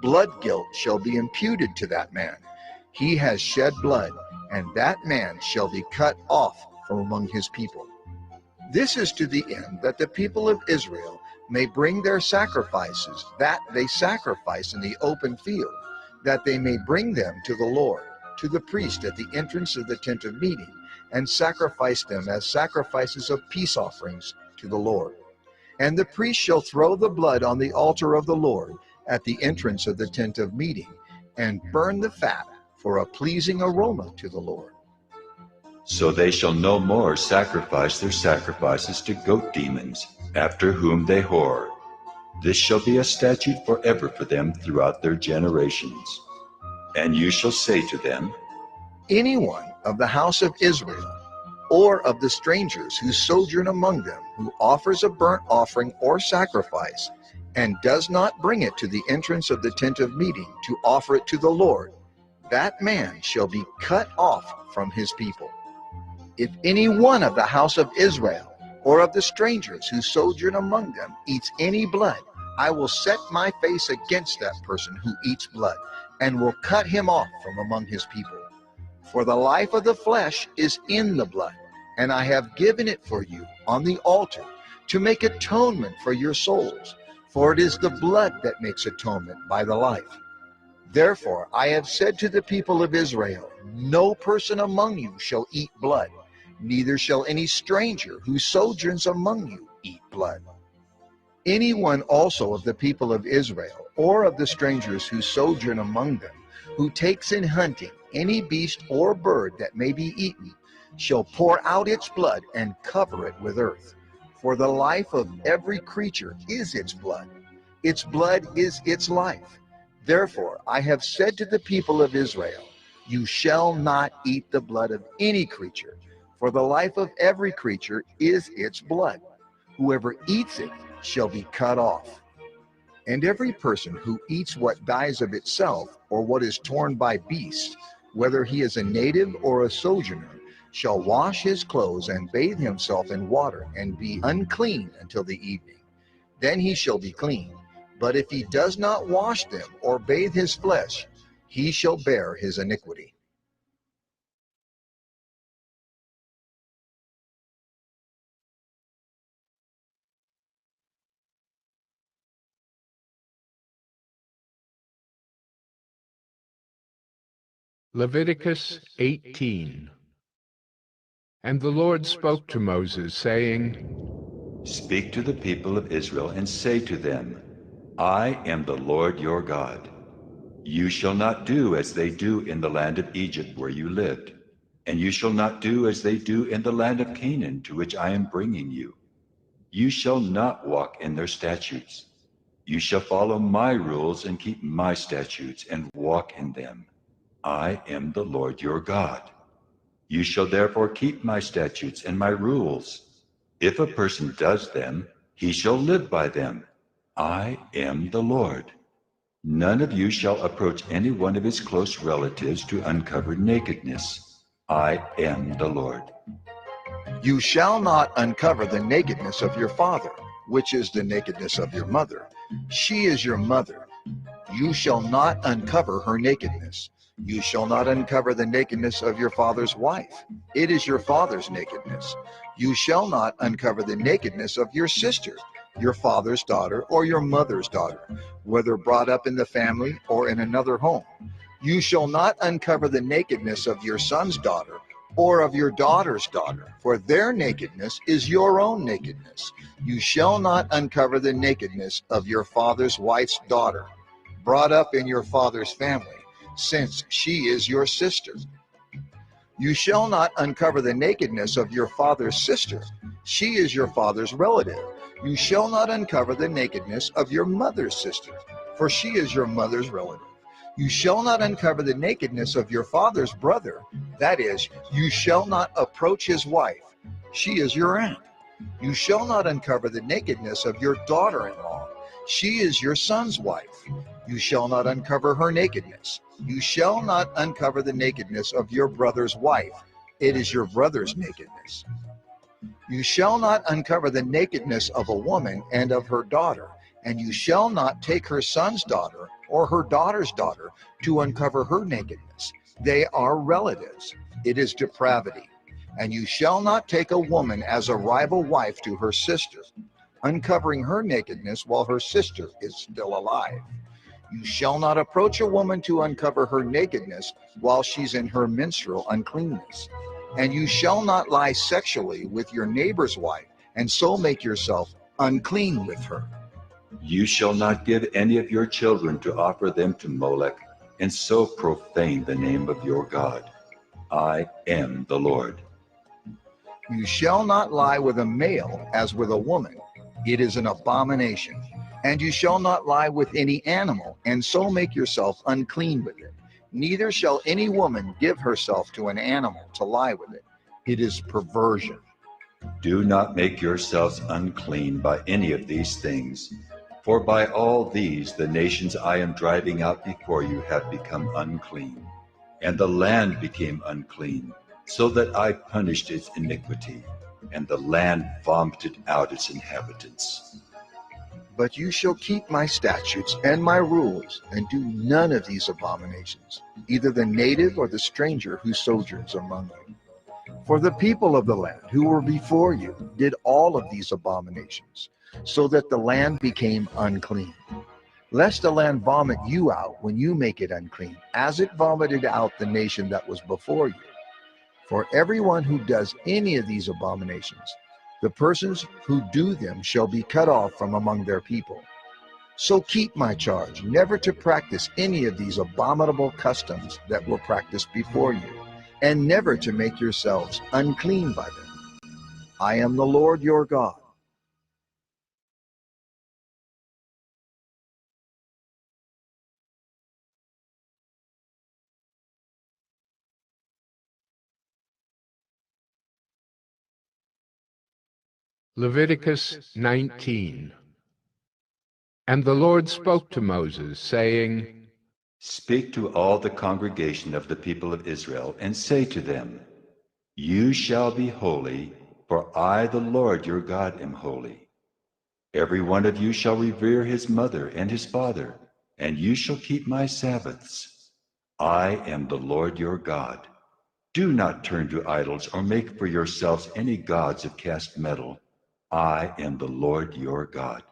[SPEAKER 4] blood guilt shall be imputed to that man. He has shed blood, and that man shall be cut off from among his people. This is to the end that the people of Israel may bring their sacrifices that they sacrifice in the open field, that they may bring them to the Lord, to the priest at the entrance of the tent of meeting, and sacrifice them as sacrifices of peace offerings to the Lord. And the priest shall throw the blood on the altar of the Lord at the entrance of the tent of meeting, and burn the fat for a pleasing aroma to the Lord.
[SPEAKER 3] So they shall no more sacrifice their sacrifices to goat demons, after whom they whore. This shall be a statute forever for them throughout their generations. And you shall say to them,
[SPEAKER 4] Anyone of the house of Israel, or of the strangers who sojourn among them, who offers a burnt offering or sacrifice, and does not bring it to the entrance of the tent of meeting to offer it to the Lord, that man shall be cut off from his people. If any one of the house of Israel, or of the strangers who sojourn among them, eats any blood, I will set my face against that person who eats blood, and will cut him off from among his people. For the life of the flesh is in the blood, and I have given it for you on the altar to make atonement for your souls, for it is the blood that makes atonement by the life. Therefore I have said to the people of Israel, no person among you shall eat blood, neither shall any stranger who sojourns among you eat blood. Anyone also of the people of Israel, or of the strangers who sojourn among them, who takes in hunting any beast or bird that may be eaten, shall pour out its blood and cover it with earth. For the life of every creature is its blood. Its blood is its life. Therefore I have said to the people of Israel, you shall not eat the blood of any creature, for the life of every creature is its blood. Whoever eats it shall be cut off. And every person who eats what dies of itself, or what is torn by beasts, whether he is a native or a sojourner, shall wash his clothes and bathe himself in water, and be unclean until the evening. Then he shall be clean. But if he does not wash them or bathe his flesh, he shall bear his iniquity.
[SPEAKER 2] Leviticus 18. And the Lord spoke to Moses, saying,
[SPEAKER 3] Speak to the people of Israel, and say to them, I am the Lord your God. You shall not do as they do in the land of Egypt where you lived, and you shall not do as they do in the land of Canaan to which I am bringing you. You shall not walk in their statutes. You shall follow my rules and keep my statutes and walk in them. I am the Lord your God. You shall therefore keep my statutes and my rules. If a person does them, he shall live by them. I am the Lord. None of you shall approach any one of his close relatives to uncover nakedness. I am the Lord.
[SPEAKER 4] You shall not uncover the nakedness of your father, which is the nakedness of your mother. She is your mother. You shall not uncover her nakedness. You shall not uncover the nakedness of your father's wife. It is your father's nakedness. You shall not uncover the nakedness of your sister, your father's daughter, or your mother's daughter, whether brought up in the family or in another home. You shall not uncover the nakedness of your son's daughter or of your daughter's daughter, for their nakedness is your own nakedness. You shall not uncover the nakedness of your father's wife's daughter, brought up in your father's family, since she is your sister. You shall not uncover the nakedness of your father's sister. She is your father's relative. You shall not uncover the nakedness of your mother's sister, for she is your mother's relative. You shall not uncover the nakedness of your father's brother. That is, you shall not approach his wife. She is your aunt. You shall not uncover the nakedness of your daughter-in-law. She is your son's wife. You shall not uncover her nakedness. You shall not uncover the nakedness of your brother's wife. It is your brother's nakedness. You shall not uncover the nakedness of a woman and of her daughter, and you shall not take her son's daughter or her daughter's daughter to uncover her nakedness. They are relatives. It is depravity. And you shall not take a woman as a rival wife to her sister, uncovering her nakedness while her sister is still alive. You shall not approach a woman to uncover her nakedness while she's in her menstrual uncleanness. And you shall not lie sexually with your neighbor's wife, and so make yourself unclean with her.
[SPEAKER 3] You shall not give any of your children to offer them to Molech, and so profane the name of your God. I am the Lord.
[SPEAKER 4] You shall not lie with a male as with a woman. It is an abomination. And you shall not lie with any animal, and so make yourself unclean with it. Neither shall any woman give herself to an animal to lie with it. It is perversion.
[SPEAKER 3] Do not make yourselves unclean by any of these things, for by all these the nations I am driving out before you have become unclean, and the land became unclean, so that I punished its iniquity, and the land vomited out its inhabitants.
[SPEAKER 4] But you shall keep my statutes and my rules, and do none of these abominations, either the native or the stranger who sojourns among you. For the people of the land who were before you did all of these abominations, so that the land became unclean. Lest the land vomit you out when you make it unclean, as it vomited out the nation that was before you. For everyone who does any of these abominations, the persons who do them shall be cut off from among their people. So keep my charge, never to practice any of these abominable customs that were practiced before you, and never to make yourselves unclean by them. I am the Lord your God.
[SPEAKER 2] Leviticus 19. And the Lord spoke to Moses, saying,
[SPEAKER 3] Speak to all the congregation of the people of Israel, and say to them, You shall be holy, for I, the Lord your God, am holy. Every one of you shall revere his mother and his father, and you shall keep my Sabbaths. I am the Lord your God. Do not turn to idols or make for yourselves any gods of cast metal. I am the Lord your God.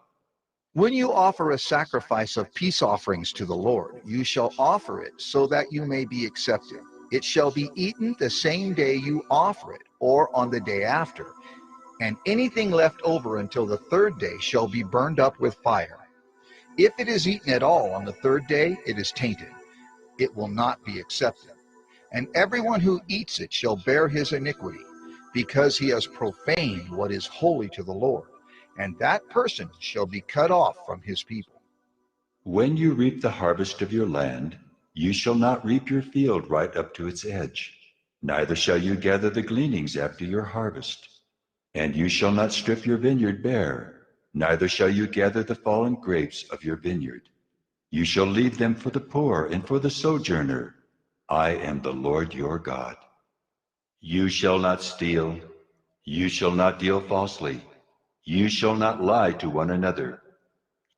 [SPEAKER 4] When you offer a sacrifice of peace offerings to the Lord, you shall offer it so that you may be accepted. It shall be eaten the same day you offer it, or on the day after. And anything left over until the third day shall be burned up with fire. If it is eaten at all on the third day, it is tainted. It will not be accepted. And everyone who eats it shall bear his iniquity, because he has profaned what is holy to the Lord, and that person shall be cut off from his people.
[SPEAKER 3] When you reap the harvest of your land, You shall not reap your field right up to its edge, neither shall you gather the gleanings after your harvest. And you shall not strip your vineyard bare, neither shall you gather the fallen grapes of your vineyard. You shall leave them for the poor and for the sojourner. I am the Lord your God. You shall not steal. You shall not deal falsely. You shall not lie to one another.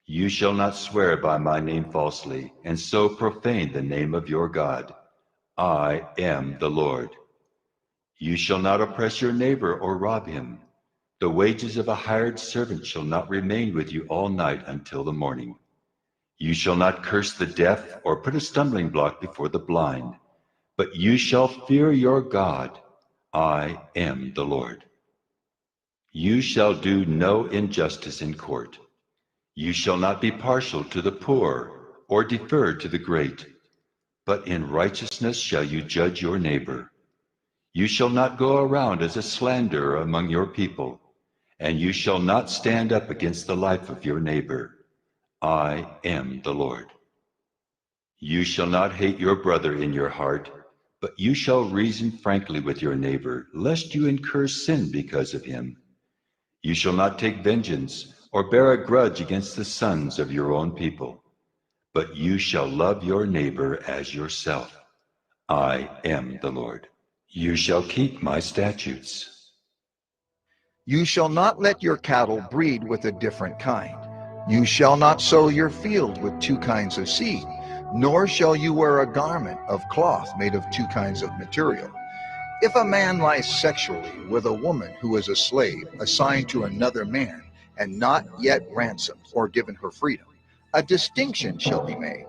[SPEAKER 3] You shall not swear by my name falsely, and so profane the name of your God. I am the Lord. You shall not oppress your neighbor or rob him. The wages of a hired servant shall not remain with you all night until the morning. You shall not curse the deaf or put a stumbling block before the blind, but you shall fear your God. I am the Lord. You shall do no injustice in court. You shall not be partial to the poor or defer to the great, but in righteousness shall you judge your neighbor. You shall not go around as a slanderer among your people, and you shall not stand up against the life of your neighbor. I am the Lord. You shall not hate your brother in your heart, but you shall reason frankly with your neighbor, lest you incur sin because of him. You shall not take vengeance or bear a grudge against the sons of your own people, but you shall love your neighbor as yourself. I am the Lord. You shall keep my statutes.
[SPEAKER 4] You shall not let your cattle breed with a different kind. You shall not sow your field with two kinds of seed, nor shall you wear a garment of cloth made of two kinds of material. If a man lies sexually with a woman who is a slave assigned to another man and not yet ransomed or given her freedom, a distinction shall be made.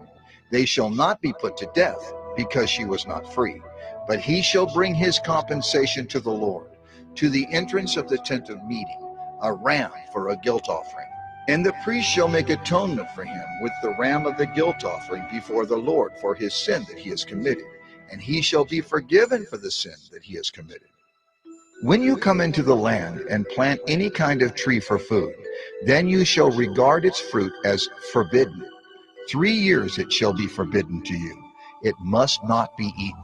[SPEAKER 4] They shall not be put to death because she was not free, but he shall bring his compensation to the Lord, to the entrance of the tent of meeting, a ram for a guilt offering. And the priest shall make atonement for him with the ram of the guilt offering before the Lord for his sin that he has committed, and he shall be forgiven for the sin that he has committed. When you come into the land and plant any kind of tree for food, then you shall regard its fruit as forbidden. 3 years it shall be forbidden to you. It must not be eaten.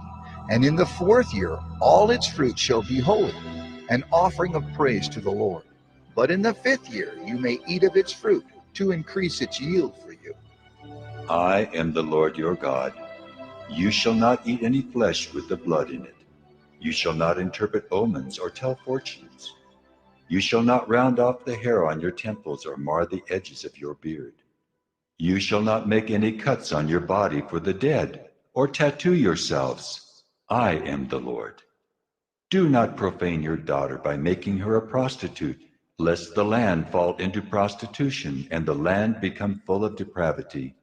[SPEAKER 4] And in the 4th year all its fruit shall be holy, an offering of praise to the Lord. But in the 5th year you may eat of its fruit, to increase its yield for you.
[SPEAKER 3] I am the Lord your God. You shall not eat any flesh with the blood in it. You shall not interpret omens or tell fortunes. You shall not round off the hair on your temples or mar the edges of your beard. You shall not make any cuts on your body for the dead or tattoo yourselves. I am the Lord. Do not profane your daughter by making her a prostitute, lest the land fall into prostitution and the land become full of depravity.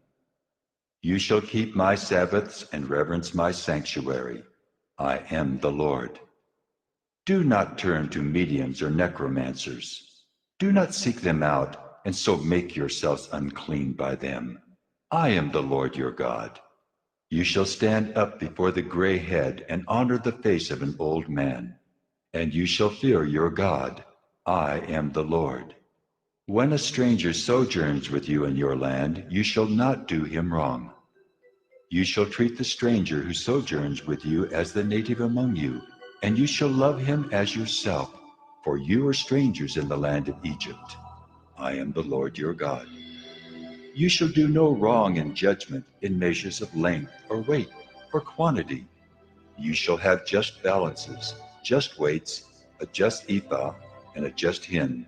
[SPEAKER 3] You shall keep my Sabbaths and reverence my sanctuary. I am the Lord. Do not turn to mediums or necromancers. Do not seek them out and so make yourselves unclean by them. I am the Lord your God. You shall stand up before the gray head and honor the face of an old man, and you shall fear your God. I am the Lord. When a stranger sojourns with you in your land, you shall not do him wrong. You shall treat the stranger who sojourns with you as the native among you, and you shall love him as yourself, for you are strangers in the land of Egypt. I am the Lord your God. You shall do no wrong in judgment in measures of length or weight or quantity. You shall have just balances, just weights, a just ephah, and a just hin.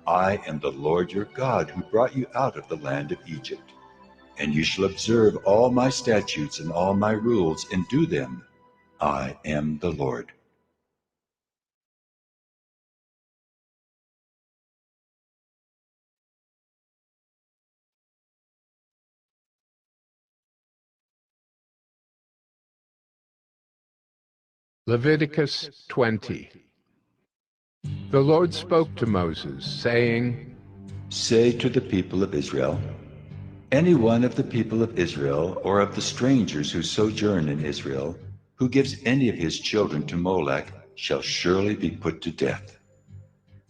[SPEAKER 3] I am the Lord your God who brought you out of the land of Egypt. And you shall observe all my statutes and all my rules and do them. I am the Lord.
[SPEAKER 2] Leviticus 20. The Lord spoke to Moses, saying,
[SPEAKER 3] Say to the people of Israel, any one of the people of Israel or of the strangers who sojourn in Israel, who gives any of his children to Molech, shall surely be put to death.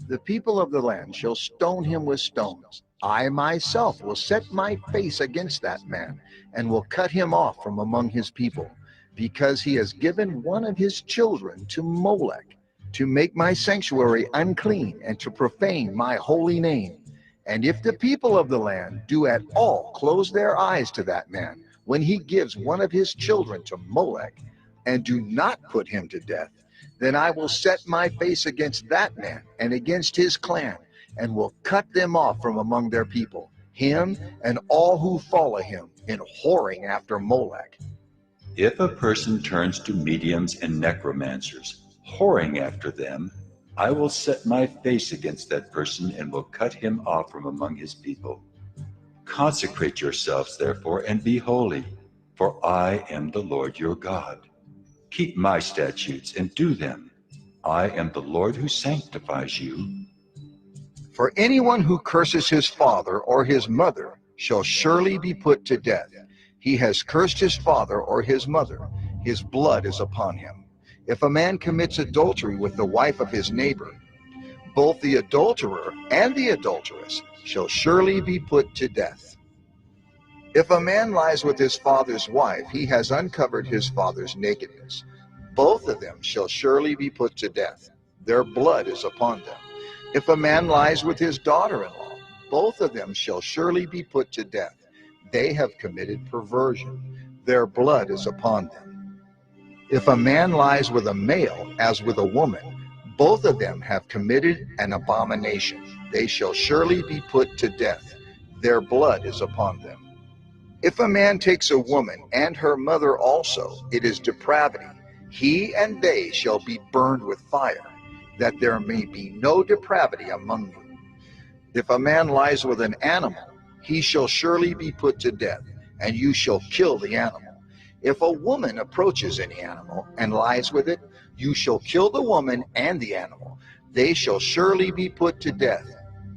[SPEAKER 4] The people of the land shall stone him with stones, I myself will set my face against that man and will cut him off from among his people, because he has given one of his children to Molech, to make my sanctuary unclean and to profane my holy name. And if the people of the land do at all close their eyes to that man when he gives one of his children to Molech, and do not put him to death, then I will set my face against that man and against his clan, and will cut them off from among their people, him and all who follow him in whoring after Molech.
[SPEAKER 3] If a person turns to mediums and necromancers, whoring after them, I will set my face against that person and will cut him off from among his people. Consecrate yourselves, therefore, and be holy, for I am the Lord your God. Keep my statutes and do them. I am the Lord who sanctifies you.
[SPEAKER 4] For anyone who curses his father or his mother shall surely be put to death. He has cursed his father or his mother. His blood is upon him. If a man commits adultery with the wife of his neighbor, both the adulterer and the adulteress shall surely be put to death. If a man lies with his father's wife, he has uncovered his father's nakedness. Both of them shall surely be put to death. Their blood is upon them. If a man lies with his daughter-in-law, both of them shall surely be put to death. They have committed perversion. Their blood is upon them. If a man lies with a male as with a woman, both of them have committed an abomination. They shall surely be put to death. Their blood is upon them. If a man takes a woman and her mother also, it is depravity. He and they shall be burned with fire, that there may be no depravity among you. If a man lies with an animal, he shall surely be put to death, and you shall kill the animal. If a woman approaches any animal and lies with it, you shall kill the woman and the animal. They shall surely be put to death.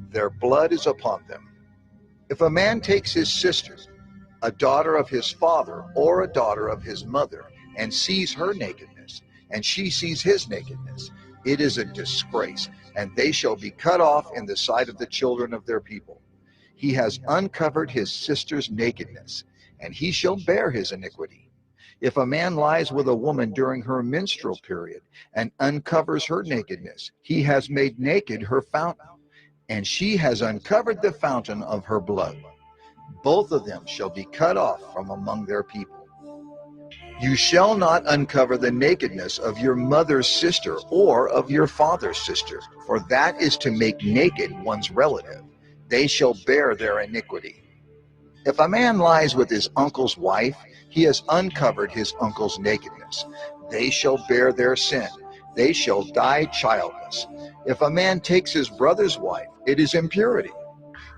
[SPEAKER 4] Their blood is upon them. If a man takes his sister, a daughter of his father or a daughter of his mother, and sees her nakedness, and she sees his nakedness, it is a disgrace, and they shall be cut off in the sight of the children of their people. He has uncovered his sister's nakedness, and he shall bear his iniquity. If a man lies with a woman during her menstrual period and uncovers her nakedness, he has made naked her fountain, and she has uncovered the fountain of her blood. Both of them shall be cut off from among their people. You shall not uncover the nakedness of your mother's sister or of your father's sister, for that is to make naked one's relative. They shall bear their iniquity. If a man lies with his uncle's wife, he has uncovered his uncle's nakedness. They shall bear their sin. They shall die childless. If a man takes his brother's wife, it is impurity.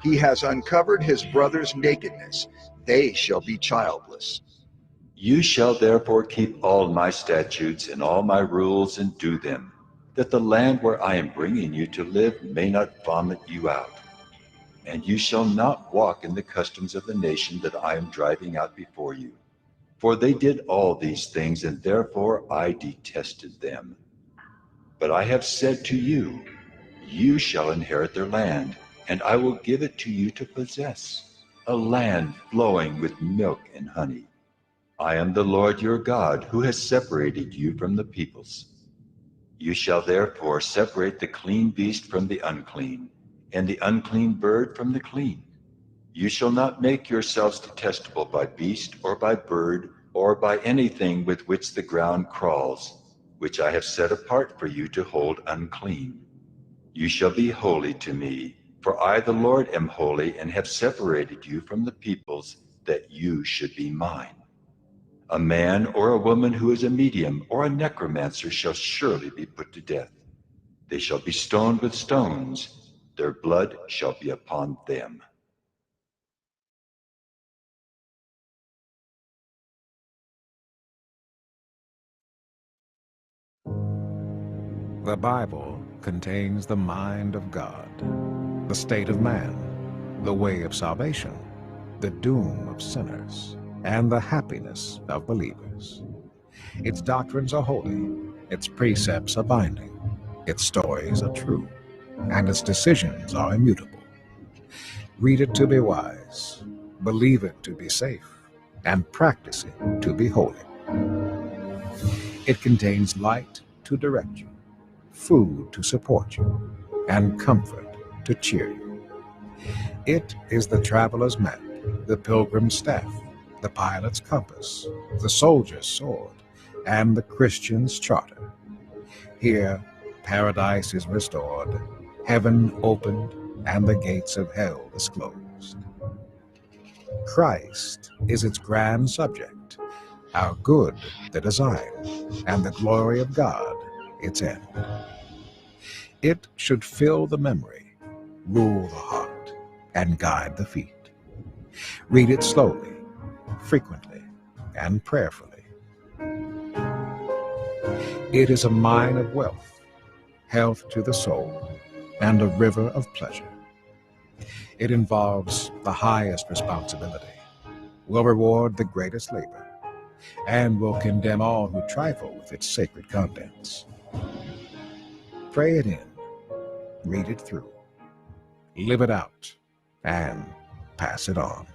[SPEAKER 4] He has uncovered his brother's nakedness. They shall be childless.
[SPEAKER 3] You shall therefore keep all my statutes and all my rules and do them, that the land where I am bringing you to live may not vomit you out. And you shall not walk in the customs of the nation that I am driving out before you. For they did all these things, and therefore I detested them. But I have said to you, you shall inherit their land, and I will give it to you to possess, a land flowing with milk and honey. I am the Lord your God, who has separated you from the peoples. You shall therefore separate the clean beast from the unclean, and the unclean bird from the clean. You shall not make yourselves detestable by beast or by bird or by anything with which the ground crawls, which I have set apart for you to hold unclean. You shall be holy to me, for I the Lord am holy and have separated you from the peoples, that you should be mine. A man or a woman who is a medium or a necromancer shall surely be put to death. They shall be stoned with stones. Their blood shall be upon them.
[SPEAKER 6] The Bible contains the mind of God, the state of man, the way of salvation, the doom of sinners, and the happiness of believers. Its doctrines are holy, its precepts are binding, its stories are true, and its decisions are immutable. Read it to be wise, believe it to be safe, and practice it to be holy. It contains light to direct you, food to support you, and comfort to cheer you. It is the traveler's map, the pilgrim's staff, the pilot's compass, the soldier's sword, and the Christian's charter. Here, paradise is restored, heaven opened, and the gates of hell disclosed. Christ is its grand subject, our good the design, and the glory of God its end. It should fill the memory, rule the heart, and guide the feet. Read it slowly, frequently, and prayerfully. It is a mine of wealth, health to the soul, and a river of pleasure. It involves the highest responsibility, will reward the greatest labor, and will condemn all who trifle with its sacred contents. Pray it in, read it through, live it out, and pass it on.